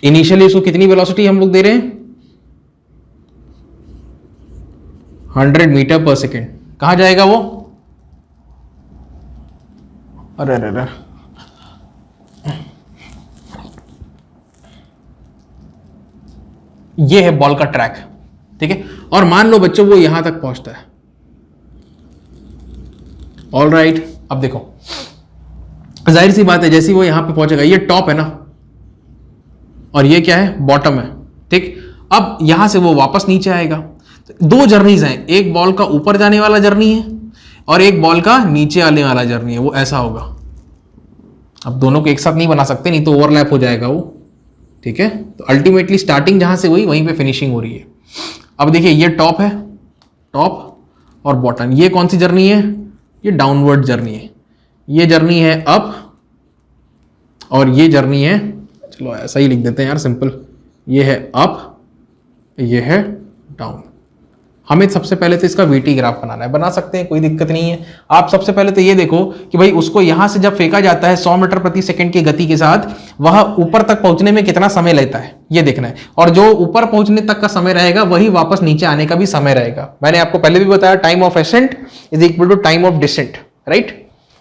इनिशियली इसको कितनी वेलोसिटी हम लोग दे रहे हैं? 100 मीटर पर सेकेंड। कहां जाएगा वो? अरे अरे अरे, ये है बॉल का ट्रैक, ठीक है। और मान लो बच्चों वो यहां तक पहुंचता है। ऑलराइट, अब देखो जाहिर सी बात है, जैसे वो यहां पे पहुंचेगा, ये टॉप है ना, और ये क्या है? बॉटम है, ठीक। अब यहां से वो वापस नीचे आएगा। तो दो जर्नीज हैं, एक बॉल का ऊपर जाने वाला जर्नी है और एक बॉल का नीचे आने वाला जर्नी है, वो ऐसा होगा। अब दोनों को एक साथ नहीं बना सकते, नहीं तो ओवरलैप हो जाएगा वो, ठीक है। तो अल्टीमेटली स्टार्टिंग जहां से हुई वहीं पे फिनिशिंग हो रही है। अब देखिए ये टॉप है, टॉप और बॉटम। ये कौन सी जर्नी है? ये डाउनवर्ड जर्नी है। ये जर्नी है अप और ये जर्नी है, चलो ऐसा ही लिख देते हैं यार सिंपल, ये है अप, ये है डाउन। हमें सबसे पहले तो इसका VT ग्राफ बनाना है, बना सकते हैं, कोई दिक्कत नहीं है। आप सबसे पहले तो ये देखो कि भाई उसको यहां से जब फेंका जाता है 100 मीटर प्रति सेकंड की गति के साथ, वह ऊपर तक पहुंचने में कितना समय लेता है ये देखना है। और जो ऊपर पहुंचने तक का समय रहेगा वही वापस नीचे आने का भी समय रहेगा। मैंने आपको पहले भी बताया time of ascent is equal to time of descent, right.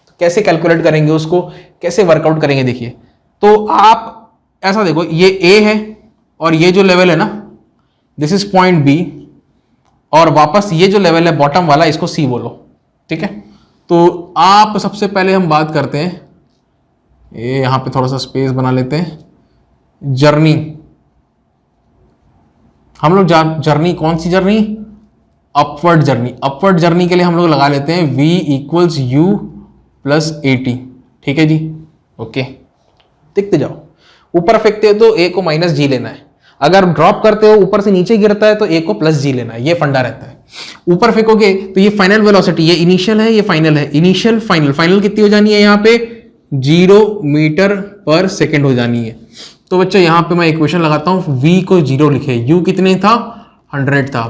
तो कैसे कैलकुलेट करेंगे उसको, कैसे वर्कआउट करेंगे? देखिए तो आप ऐसा देखो, ये A है और ये जो लेवल है ना, दिस इज पॉइंट B, और वापस ये जो लेवल है बॉटम वाला, इसको C बोलो, ठीक है। तो आप सबसे पहले हम बात करते हैं, ये यहां पे थोड़ा सा स्पेस बना लेते हैं। जर्नी, हम लोग जर्नी, कौन सी journey? Upward journey, upward journey के लिए हम लोग लगा लेते हैं v equals u plus a t. ठीक है जी, ओके। देखते जाओ, ऊपर फेंकते हो तो a को माइनस जी लेना है, अगर ड्रॉप करते हो ऊपर से नीचे गिरता है तो a को प्लस जी लेना है, ये फंडा रहता है। ऊपर फेंकोगे तो ये फाइनल वेलोसिटी, ये इनिशियल है ये फाइनल है, इनिशियल फाइनल, फाइनल कितनी हो जानी है यहाँ पे 0 मीटर पर सेकेंड हो जानी है। तो बच्चों यहाँ पे मैं इक्वेशन लगाता हूँ, v को 0 लिखे, u कितने था 100 था,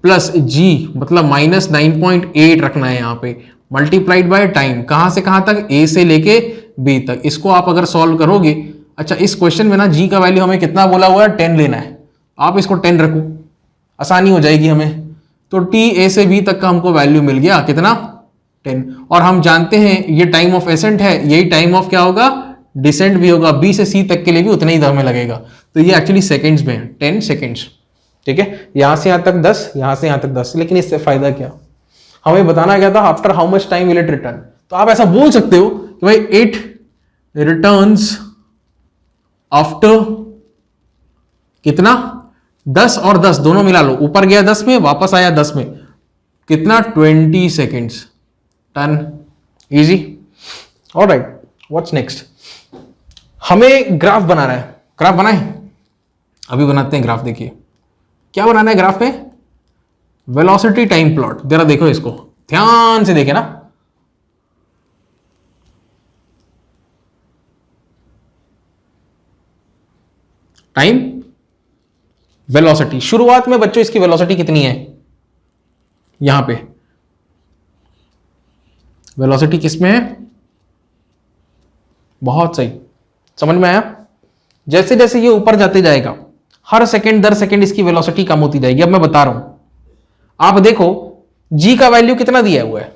प्लस g मतलब माइनस 9.8 रखना है यहाँ पे, मल्टीप्लाइड बाय टाइम, कहां से कहां तक, a से लेके b तक। इसको आप अगर सॉल्व करोगे, अच्छा इस क्वेश्चन में ना g का वैल्यू हमें कितना बोला हुआ है 10 लेना है, आप इसको 10 रखो, आसानी हो जाएगी हमें। तो t a से b तक का हमको वैल्यू मिल गया कितना 10, और हम जानते हैं ये टाइम ऑफ एसेंट है, यही टाइम ऑफ क्या होगा डिसेंट भी होगा, b से c तक के लिए भी उतना ही समय लगेगा। तो ये एक्चुअली सेकंड्स में है, 10 सेकंड्स। ठीक है, यहां से यहां तक 10, यहां से यहां तक 10, लेकिन इससे फायदा क्या, हमें बताना गया था after how much time will it return. तो आप ऐसा बोल सकते हो कि भाई इट रिटर्न्स आफ्टर कितना 10 और 10 दोनों मिला लो, ऊपर गया 10 में वापस आया 10 में, कितना 20 seconds, done, easy. Alright, what's next, हमें ग्राफ बनाना है, ग्राफ बनाए, अभी बनाते हैं ग्राफ। देखिए क्या बनाना है ग्राफ में, वेलोसिटी टाइम प्लॉट। जरा देखो इसको ध्यान से, देखे ना, टाइम वेलोसिटी, शुरुआत में बच्चों इसकी वेलोसिटी कितनी है, यहां पे वेलोसिटी किसमें है, बहुत सही, समझ में आया। जैसे जैसे ये ऊपर जाते जाएगा हर सेकंड दर सेकंड इसकी वेलोसिटी कम होती जाएगी। अब मैं बता रहा हूं, आप देखो g का वैल्यू कितना दिया हुआ है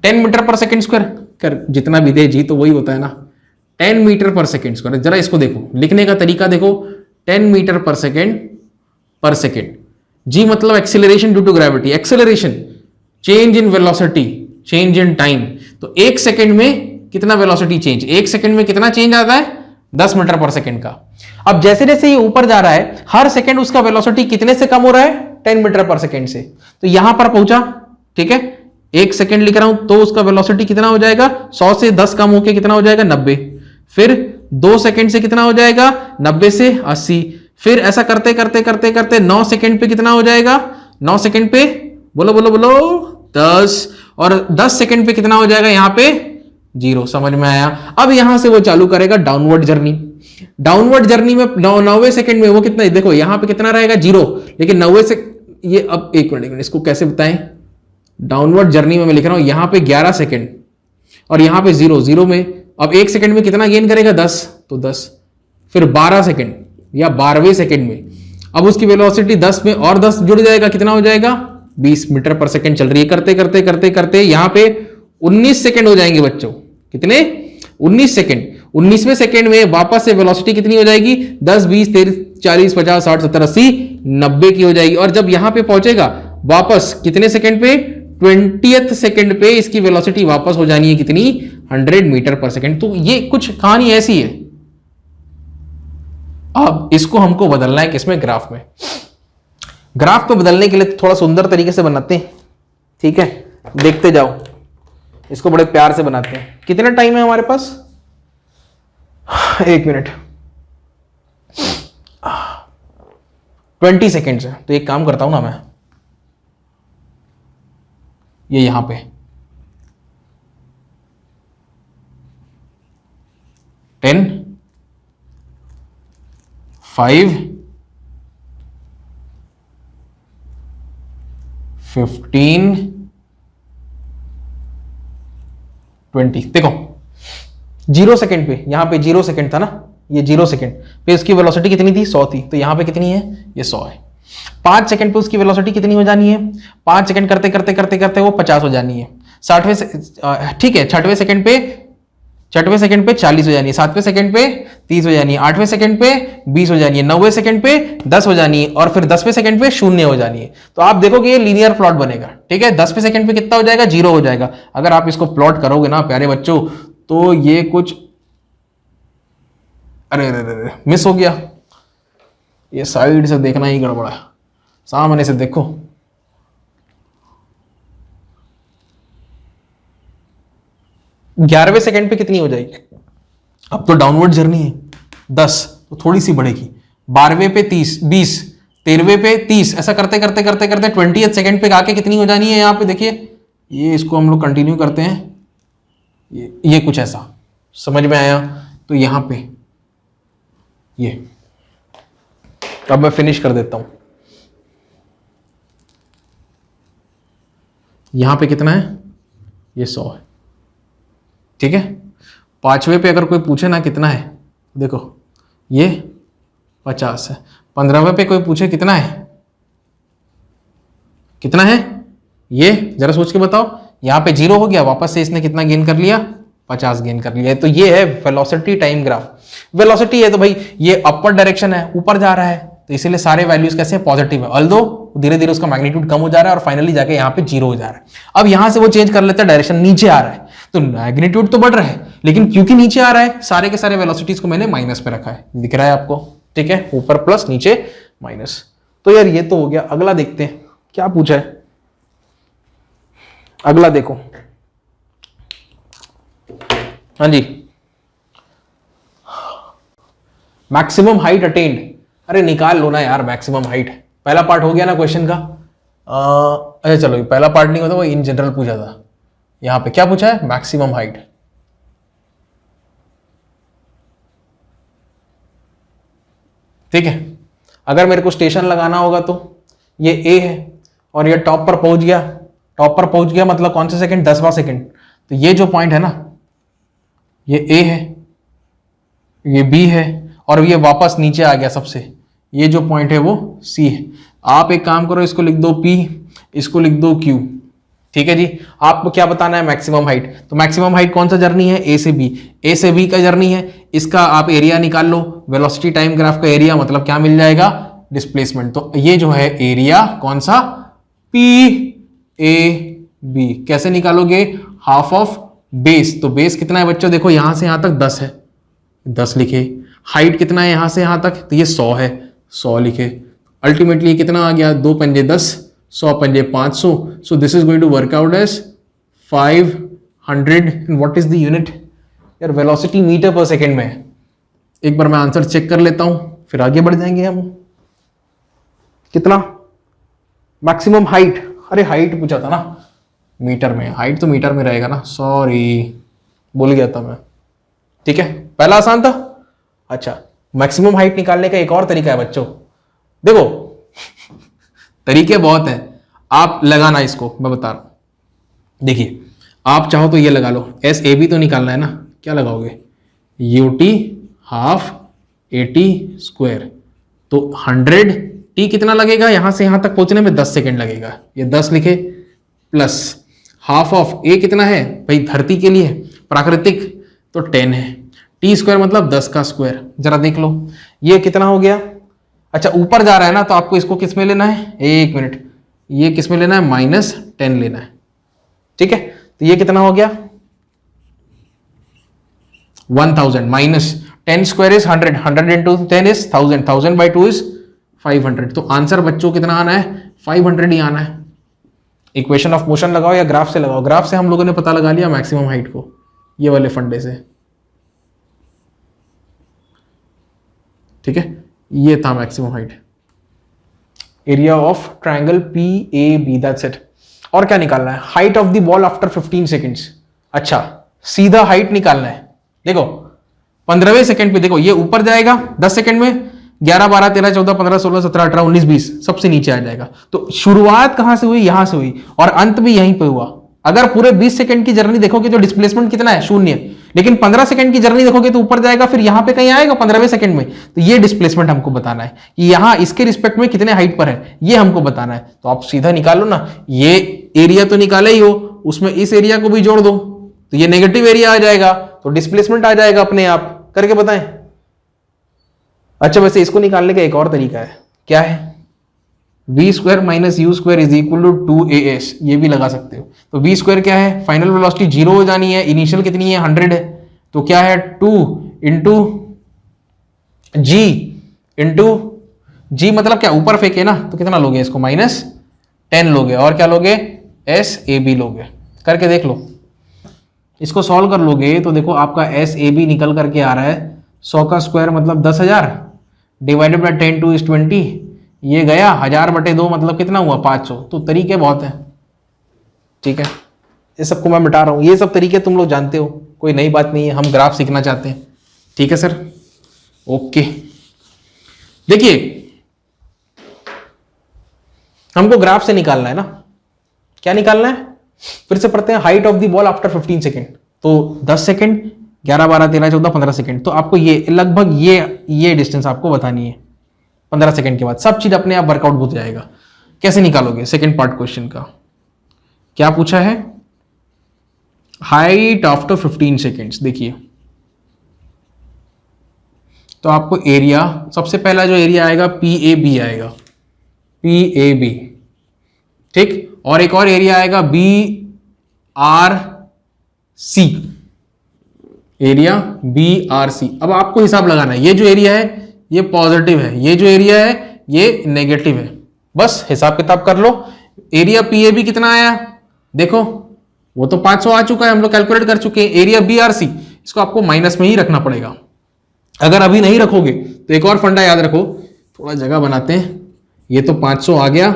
10 मीटर पर सेकंड स्क्वायर, कर जितना भी दे g तो वही होता है ना, 10 मीटर पर सेकंड स्क्वायर। जरा इसको देखो, लिखने का तरीका देखो, 10 मीटर पर सेकंड, g मतलब acceleration due to gravity, acceleration change in velocity, change in time. तो एक सेकंड में कितना वेलोसिटी चेंज, एक सेकंड में कितना चेंज आता है 10 मीटर पर सेकंड का। अब जैसे जैसे ये ऊपर जा रहा है हर सेकंड उसका वेलोसिटी कितने से कम हो रहा है 10 मीटर पर सेकंड से। तो यहां पर पहुंचा, ठीक है, एक सेकंड लिख रहा हूं तो उसका वेलोसिटी कितना हो जाएगा, 100 से 10 कम होके कितना हो जाएगा 90, फिर 2 सेकंड से कितना हो जाएगा 90 से 80, फिर ऐसा करते करते करते करते 9 सेकंड पे कितना हो जाएगा, 9 सेकंड पे बोलो बोलो बोलो 10, और 10 सेकंड पे कितना हो जाएगा यहाँ पे 0। समझ में आया। अब यहां से वो चालू करेगा डाउनवर्ड जर्नी, डाउनवर्ड जर्नी में 90 सेकंड में वो कितना, देखो यहां पे कितना रहेगा 0, लेकिन 90 से ये, अब एक मिनट इसको कैसे बताएं, डाउनवर्ड जर्नी में मैं लिख रहा हूं यहां पे 11 सेकंड और यहां पे 0 में, अब एक सेकंड में कितना गेन करेगा 10, तो 10, फिर 12 सेकंड या 12वें सेकंड में अब उसकी वेलोसिटी 10 में और 10 जुड़ जाएगा, कितना हो जाएगा 20 मीटर पर सेकंड चल रही है। करते करते करते करते यहां पे 19 सेकंड हो जाएंगे बच्चों, कितने 19 सेकंड। 19वें सेकंड में वापस से वेलोसिटी कितनी हो जाएगी 10 20 30 40 50 60 70 80 90 की हो जाएगी। और जब यहां पे पहुंचेगा वापस कितने सेकंड पे 20th सेकंड पे इसकी वेलोसिटी वापस हो जानी है कितनी 100 मीटर पर सेकंड। तो ये कुछ कहानी ऐसी है। अब इसको हमको बदलना है किसमें, ग्राफ में। ग्राफ को बदलने के लिए थोड़ा सुंदर तरीके से बनाते हैं, ठीक है, देखते जाओ, इसको बड़े प्यार से बनाते हैं। कितना टाइम है हमारे पास, 1 मिनट 20 सेकेंड्स है। तो एक काम करता हूं ना मैं, ये यहां पे 10 5 15 20, देखो 0 सेकंड पे, यहां पे 0 सेकंड था ना, ये 0 सेकंड पे उसकी वेलोसिटी कितनी थी 100 थी, तो यहां पे कितनी है ये 100 है। 5 सेकंड पे उसकी वेलोसिटी कितनी हो जानी है, 5 सेकंड करते करते करते करते वो 50 हो जानी है। 60वें ठीक है, 6वें सेकंड पे 40 हो जानी है, 7वें सेकंड पे 30 हो जानी है, 8वें सेकंड पे 20 हो जानी है, 9वें सेकंड पे 10 हो जानी है, और फिर 10वें सेकंड पे 0 हो जानी है। तो आप देखोगे ये लीनियर प्लॉट बनेगा, ठीक है। 10वें सेकंड पे कितना हो जाएगा 0 हो जाएगा। अगर आप इसको प्लॉट करोगे ना प्यारे बच्चों, तो ये कुछ अरे मिस हो गया, ये साइड से देखना ही गड़बड़ा है, सामने से देखो 11वें सेकंड पे कितनी हो जाएगी? अब तो डाउनवर्ड जर्नी है, 10 तो थोड़ी सी बढ़ेगी, 12वें पे 30, 20, 13वें पे 30, ऐसा करते करते करते करते 20th सेकंड पे आके कितनी हो जानी है? यहाँ पे देखिए, ये इसको हम लोग कंटिन्यू करते हैं, ये कुछ ऐसा समझ में आया? तो यहां पे ये, अब मैं फिनिश कर देता हूं। यहां पे कितना है? ये 100 है, ठीक है। 5वें पे अगर कोई पूछे ना कितना है, देखो ये 50 है। 15वें पे कोई पूछे कितना है, कितना है ये, जरा सोच के बताओ। यहां पे 0 हो गया, वापस से इसने कितना गेन कर लिया? 50 गेन कर लिया। तो ये है वेलोसिटी टाइम ग्राफ। वेलोसिटी है तो भाई ये अपर डायरेक्शन है, ऊपर जा रहा है, तो इसीलिए सारे वैल्यूज कैसे पॉजिटिव है, ऑल्दो धीरे धीरे उसका मैग्नीट्यूड कम हो जा रहा है और फाइनली जाके यहाँ पे 0 हो जा रहा है। अब यहां से वो चेंज कर लेता है, डायरेक्शन नीचे आ रहा है, तो मैग्नीट्यूड तो बढ़ रहा है, लेकिन क्योंकि नीचे आ रहा है, सारे के सारे वेलोसिटीज को मैंने माइनस पे रखा है, दिख रहा है आपको, ठीक है, ऊपर प्लस नीचे माइनस। तो यार ये तो हो गया। अगला देखते हैं क्या पूछा है। अगला देखो, हाँ जी, मैक्सिमम हाइट अटेन्ड। अरे निकाल लो ना यार मैक्सिमम हाइट, पहला पार्ट हो गया ना क्वेश्चन का। अच्छा चलो, पहला पार्ट नहीं होता, वो इन जनरल पूछा था। यहां पे क्या पूछा है? Maximum height. ठीक है, अगर मेरे को स्टेशन लगाना होगा तो ये ए है और ये टॉप पर पहुंच गया। टॉप पर पहुंच गया मतलब कौन सा सेकंड? 10वां सेकंड। तो ये जो पॉइंट है ना, ये ए है, ये बी है, और ये वापस नीचे आ गया सबसे, ये जो पॉइंट है वो सी है। आप एक काम करो, इसको लिख दो पी, इसको लिख दो क्यू। ठीक है जी, आपको क्या बताना है? Maximum height. तो मैक्सिमम हाइट कौन सा जर्नी है? ए से बी। ए से बी का जर्नी है, इसका आप एरिया निकाल लो। वेलोसिटी टाइम ग्राफ का एरिया मतलब क्या मिल जाएगा? डिस्प्लेसमेंट। तो ये जो है एरिया कौन सा? P A B. कैसे निकालोगे? Half of base. तो बेस कितना है बच्चों? देखो यहां से यहां तक 10 है, 10 लिखे। हाइट कितना है यहां से यहां तक? तो ये 100 है, 100 लिखे। अल्टीमेटली कितना आ गया? 2 पंजे 10, 100 पंजे 500। So this is going to work out as 500। And what is the unit? यार वेलोसिटी मीटर पर सेकेंड में है। एक बार मैं आंसर चेक कर लेता हूं, फिर आगे बढ़ जाएंगे हम। कितना मैक्सिमम हाइट? अरे हाइट पूछा था ना मीटर में, हाइट तो मीटर में रहेगा ना, सॉरी भूल गया था मैं। ठीक है, पहला आसान था। अच्छा, मैक्सिमम हाइट निकालने का एक और तरीका है बच्चों, देखो तरीके बहुत हैं, आप लगाना इसको, मैं बता रहा हूं। देखिए, आप चाहो तो ये लगा लो, एस ए बी तो निकालना है ना, क्या लगाओगे? UT half 80 square. तो 100 टी कितना लगेगा? यहां से यहां तक पहुंचने में 10 सेकेंड लगेगा, ये 10 लिखे, प्लस हाफ ऑफ ए कितना है भाई? धरती के लिए प्राकृतिक तो 10 है। टी स्क्वायर मतलब 10 का स्क्वायर। जरा देख लो ये कितना हो गया। अच्छा, ऊपर जा रहा है ना, तो आपको इसको किस में लेना है? एक मिनट, ये किस में लेना है? -10 लेना है। ठीक है, तो ये कितना हो गया? 1000 minus 10 square is 100, 100 into 10 is 1000, 1000 by 2 is 500। तो आंसर बच्चों कितना आना है? 500 ही आना है। इक्वेशन ऑफ मोशन लगाओ या ग्राफ से लगाओ। ग्राफ से हम लोगों ने पता लगा लिया मैक्सिमम हाइट को, ये वाले फंडे से। ठीक है, ये था maximum height, area of triangle P A B, that's it. और क्या निकालना है? Height of the ball after 15 seconds. अच्छा, सीधा हाइट निकालना है। देखो 15वें सेकंड पे देखो, ये ऊपर जाएगा 10 सेकंड में, 11, 12, 13, 14, 15, 16, 17, 18, 19, 20 सबसे नीचे आ जाएगा। तो शुरुआत कहां से हुई? यहां से हुई, और अंत भी यहीं पे हुआ। अगर पूरे 20 सेकंड की जर्नी देखोगे तो डिस्प्लेसमेंट कितना है? 0। लेकिन 15 सेकंड की जर्नी देखोगे तो ऊपर जाएगा, फिर यहां पे कहीं आएगा 15वें सेकंड में। तो ये डिस्प्लेसमेंट हमको बताना है कि यहां इसके रिस्पेक्ट में कितने हाइट पर है, ये हमको बताना है। तो आप सीधा निकालो ना, ये एरिया तो निकाले ही हो, उसमें इस एरिया को भी जोड़ दो, तो ये नेगेटिव एरिया आ जाएगा, तो डिस्प्लेसमेंट आ जाएगा अपने आप। करके बताएं। अच्छा, वैसे इसको निकालने का एक और तरीका है, क्या है? v square minus U square is equal to 2as, ये भी लगा सकते हो। तो v स्क्वायर क्या है? फाइनल वेलोसिटी 0 हो जानी है, इनिशियल कितनी है? 100 है, तो क्या है? 2 इंटू जी इंटू जी, मतलब क्या? ऊपर फेंके ना, तो कितना लोगे इसको? -10 लोगे, और क्या लोगे? एस ए बी लोगे। करके देख लो। इसको सॉल्व कर लोगे तो देखो आपका एस ए बी निकल करके आ रहा है 100 का स्क्वायर मतलब 10,000 डिवाइडेड बाई 10 2 is 20, ये गया 1000/2 मतलब कितना हुआ 500। तो तरीके बहुत हैं, ठीक है, ये सबको मैं मिटा रहा हूँ, ये सब तरीके तुम लोग जानते हो, कोई नई बात नहीं है, हम ग्राफ सीखना चाहते हैं, ठीक है सर। ओके, देखिए हमको ग्राफ से निकालना है ना, क्या निकालना है, फिर से पढ़ते हैं। Height of the ball after 15 second, तो 10 सेकेंड, 11 12 13 14 15 सेकेंड, तो आपको ये लगभग ये डिस्टेंस आपको बतानी है 15 सेकेंड के बाद। सब चीज अपने आप वर्कआउट हो जाएगा। कैसे निकालोगे, सेकेंड पार्ट क्वेश्चन का क्या पूछा है, हाइट आफ्टर 15 सेकेंड्स। देखिए तो आपको एरिया, सबसे पहला जो एरिया आएगा PAB आएगा, PAB, ठीक, और एक और एरिया आएगा BRC, एरिया BRC। अब आपको हिसाब लगाना है, ये जो एरिया है ये पॉजिटिव है, ये जो एरिया है ये नेगेटिव है, बस हिसाब किताब कर लो। एरिया PAB कितना आया, देखो वो तो 500 आ चुका है, हम लोग कैलकुलेट कर चुके हैं। एरिया BRC, इसको आपको माइनस में ही रखना पड़ेगा। अगर अभी नहीं रखोगे तो एक और फंडा याद रखो, थोड़ा जगह बनाते हैं, ये तो 500 आ गया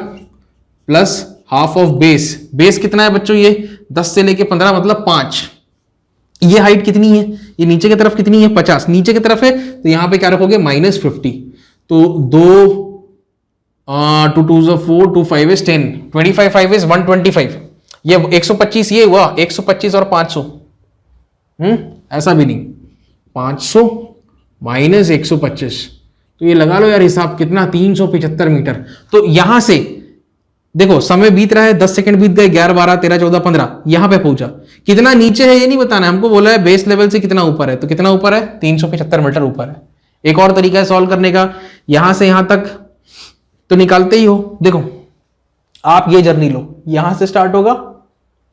plus half of base, base कितना है बच्चों, ये 10 से लेके 15 मतलब 5। ये हाइट कितनी है, ये नीचे की तरफ कितनी है 50, नीचे की तरफ है, तो यहां पे क्या रखोगे -50, तो 2 2 2 4 2 5 is 10, 25 5 is 125, ये 125 ये हुआ 125 और 500, ऐसा भी नहीं, 500 माइनस 125, तो ये लगा लो यार हिसाब कितना, 375 मीटर। तो यहां से देखो समय बीत रहा है, 10 सेकंड बीत गए, 11 12 13 14 15, यहां पे पहुंचा, कितना नीचे है ये नहीं बताना, हमको बोला है बेस लेवल से कितना ऊपर है, तो कितना ऊपर है 375 मीटर ऊपर है। एक और तरीका है सॉल्व करने का, यहां से यहां तक तो निकालते ही हो, देखो आप ये जर्नी लो, यहां से स्टार्ट होगा,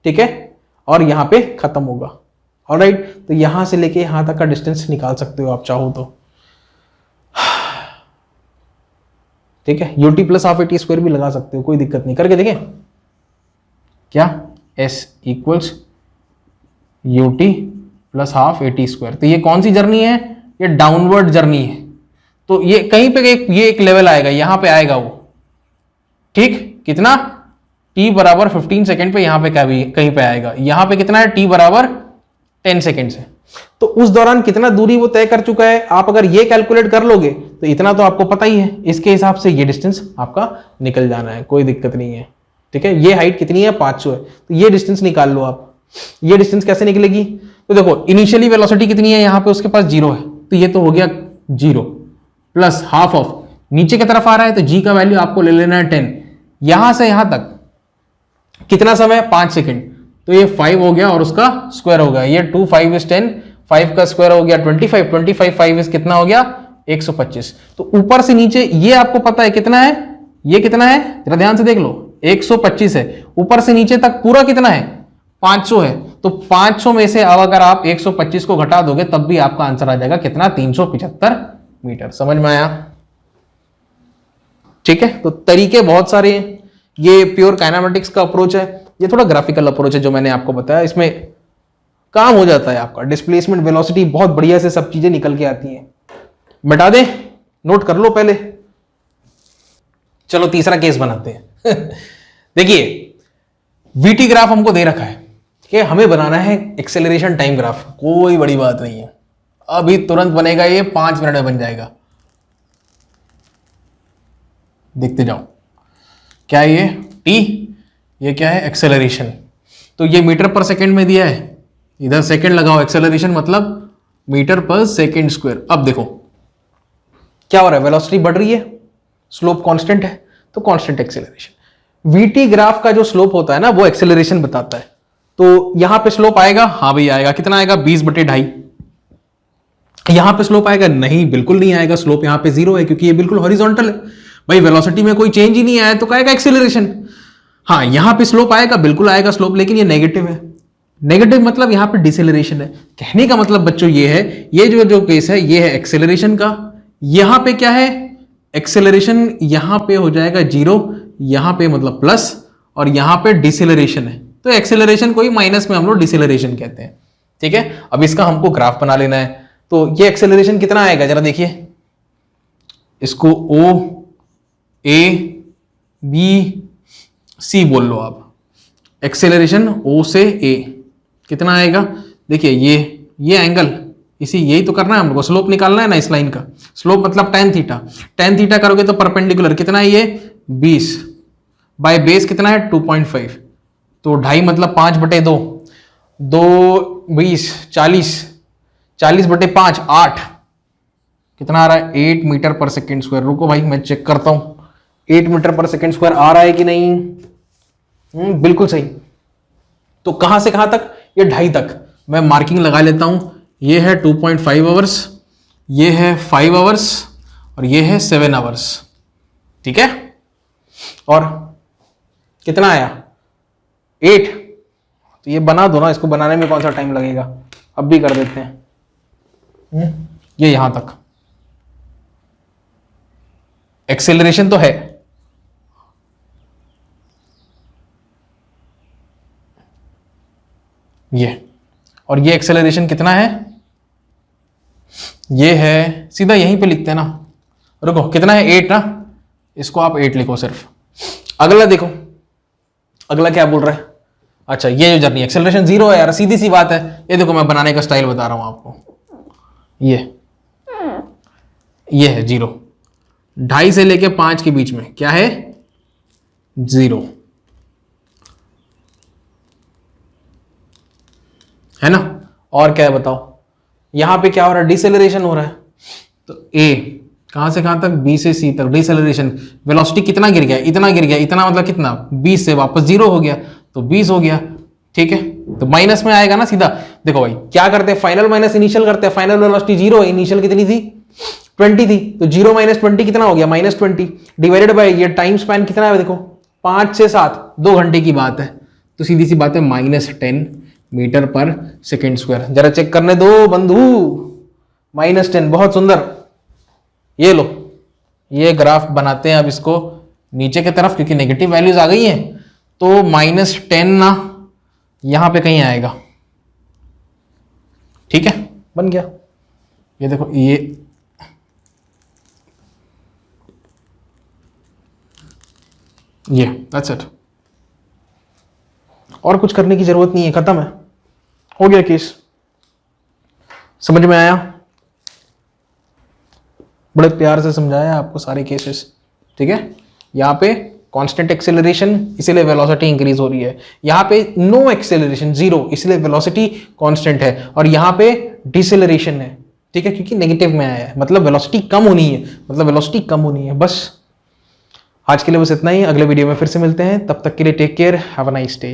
ठीक है, और यहां पे खत्म होगा, ऑलराइट, तो यहां से लेके यहां तक का डिस्टेंस निकाल सकते हो आप चाहो तो, ठीक है। UT plus half AT square भी लगा सकते हो, कोई दिक्कत नहीं, करके देखें क्या, S equals UT plus half AT square. तो ये कौन सी जर्नी है, ये डाउनवर्ड जर्नी है, तो ये कहीं पे ये एक लेवल आएगा, यहां पे आएगा वो, ठीक, कितना t बराबर 15 सेकेंड पे, यहां पे कहीं पे आएगा, यहां पे कितना है t बराबर 10 सेकेंड से, तो उस दौरान कितना दूरी वो तय कर चुका है, आप अगर ये कैलकुलेट कर लोगे तो इतना तो आपको पता ही है, इसके हिसाब से ये डिस्टेंस आपका निकल जाना है, कोई दिक्कत नहीं है, ठीक है। ये हाइट कितनी है 500 है, तो ये डिस्टेंस निकाल लो आप। ये डिस्टेंस कैसे निकलेगी, तो देखो इनिशियली वेलोसिटी कितनी है, यहां पे उसके पास 0 है, तो ये तो हो गया 0 प्लस हाफ ऑफ, नीचे की तरफ आ रहा है तो g का वैल्यू आपको ले लेना है 10, यहां से यहां तक कितना समय 5 सेकेंड, तो ये 5 हो गया और उसका स्क्वायर हो गया, ये 2 5 is 10, 5 का स्क्वायर हो गया 25, 25 5 is कितना हो गया 125। तो ऊपर से नीचे ये आपको पता है कितना है, ये कितना है जरा ध्यान से देख लो, 125 है, ऊपर से नीचे तक पूरा कितना है 500 है, तो 500 में से अब अगर आप 125 को घटा दोगे तब भी आपका आंसर आ जाएगा कितना, 375 मीटर। समझ में आया, ठीक है। तो तरीके बहुत सारे हैं, ये प्योर काइनेमेटिक्स का अप्रोच है, ये थोड़ा ग्राफिकल अप्रोच है जो मैंने आपको बताया, इसमें काम हो जाता है आपका, डिस्प्लेसमेंट वेलोसिटी बहुत बढ़िया से सब चीजें निकल के आती हैं। मिटा दे, नोट कर लो पहले, चलो तीसरा केस बनाते हैं देखिए VT ग्राफ हमको दे रखा है कि हमें बनाना है एक्सेलरेशन टाइम ग्राफ, कोई बड़ी बात नहीं है, अभी तुरंत बनेगा, ये 5 मिनट में बन जाएगा, देखते जाओ। क्या ये T, ये क्या है एक्सेलरेशन, तो ये मीटर पर सेकेंड में दिया है, इधर सेकेंड लगाओ, एक्सेलरेशन मतलब मीटर पर सेकेंड स्क्वायर। अब देखो क्या हो रहा है, वेलोसिटी बढ़ रही है, स्लोप कांस्टेंट है, तो कांस्टेंट एक्सेलरेशन। VT ग्राफ का जो स्लोप होता है ना वो एक्सेलरेशन बताता है, तो यहां पे स्लोप आएगा, हाँ भाई आएगा, कितना आएगा 20/2.5। यहां पे स्लोप आएगा, नहीं बिल्कुल नहीं आएगा, स्लोप यहां पे 0 है क्योंकि ये बिल्कुल हॉरिजॉन्टल है, भाई वेलोसिटी में कोई चेंज ही नहीं आया तो कहेगा एक्सेलरेशन। हाँ यहां पे स्लोप आएगा, बिल्कुल आएगा स्लोप, लेकिन ये नेगेटिव है, नेगेटिव मतलब यहां पे डिसेलरेशन है। कहने का मतलब बच्चों ये है, ये जो केस है ये है एक्सेलरेशन का, यहां पे क्या है एक्सेलरेशन, यहां पे हो जाएगा 0, यहां पे मतलब प्लस, और यहां पे डिसेलरेशन है, तो एक्सेलरेशन को ही माइनस में हम लोग डिसेलरेशन कहते हैं, ठीक है, अब इसका हमको ग्राफ बना लेना है। तो ये एक्सेलरेशन कितना आएगा जरा देखिए, इसको ओ ए बी सी बोल लो आप। एक्सेलरेशन ओ से ए कितना आएगा, देखिए ये एंगल, इसी यही तो करना है हमको, स्लोप निकालना है ना इस लाइन का। स्लोप मतलब tan थीटा, tan थीटा करोगे तो परपेंडिकुलर कितना है ये 20 बाय बेस कितना है 2.5, तो 2.5 मतलब 5/2, 2 20 40, 40/5 8, कितना आ रहा है 8 मीटर पर सेकेंड स्क्वायर। रुको भाई मैं चेक करता हूं 8 मीटर पर सेकेंड स्क्वायर आ रहा है कि नहीं। बिल्कुल सही। तो कहां से कहां तक, ये 2.5 तक मैं मार्किंग लगा लेता हूं। ये है 2.5 आवर्स, ये है 5 आवर्स और ये है 7 आवर्स, ठीक है। और कितना आया 8, तो ये बना दो ना, इसको बनाने में कौन सा टाइम लगेगा, अब भी कर देते हैं। ये यहां तक एक्सेलरेशन तो है, ये, और ये एक्सेलरेशन कितना है, ये है सीधा यहीं पे लिखते हैं ना। रुको कितना है 8 ना, इसको आप 8 लिखो सिर्फ। अगला देखो, अगला क्या बोल रहा है, अच्छा ये जो जर्नी एक्सेलरेशन 0 है यार, सीधी सी बात है। ये देखो मैं बनाने का स्टाइल बता रहा हूं आपको, ये है 0, 2.5 से लेके 5 के बीच में क्या है 0, है ना। और क्या है बताओ, यहां पे क्या हो रहा है डिसेलरेशन हो रहा है, तो ए कहां से कहां तक बी से सी तक डिसेलरेशन, वेलोसिटी कितना गिर गया, इतना गिर गया, इतना मतलब कितना 20 से वापस 0 हो गया, तो 20 हो गया, ठीक है। तो माइनस में आएगा ना सीधा। देखो भाई क्या करते हैं, फाइनल माइनस इनिशियल करते हैं। फाइनल वेलोसिटी 0 है, इनिशियल कितनी थी 20 थी, तो 0 - 20 कितना हो गया -20 डिवाइडेड बाय ये टाइम स्पैन कितना है देखो 5 से 7, 2 घंटे की बात है, तो सीधी सी बात है -10 मीटर पर सेकेंड स्क्वायर। जरा चेक करने दो बंधु, -10, बहुत सुंदर। ये लो, ये ग्राफ बनाते हैं अब इसको नीचे की तरफ, क्योंकि नेगेटिव वैल्यूज आ गई हैं, तो -10 ना यहां पे कहीं आएगा, ठीक है, बन गया। ये देखो ये दैट्स इट, और कुछ करने की जरूरत नहीं है, खत्म है, हो गया केस। समझ में आया, बड़े प्यार से समझाया आपको सारे केसेस, ठीक है। यहाँ पे कांस्टेंट एक्सेलरेशन इसीलिए वेलोसिटी इंक्रीज हो रही है, यहाँ पे नो एक्सेलरेशन 0 इसलिए वेलोसिटी कांस्टेंट है, और यहाँ पे डिसेलरेशन है, ठीक है, क्योंकि नेगेटिव में आया है, मतलब वेलोसिटी कम होनी है, बस। आज के लिए बस इतना ही, अगले वीडियो में फिर से मिलते हैं, तब तक के लिए take care, have a nice day.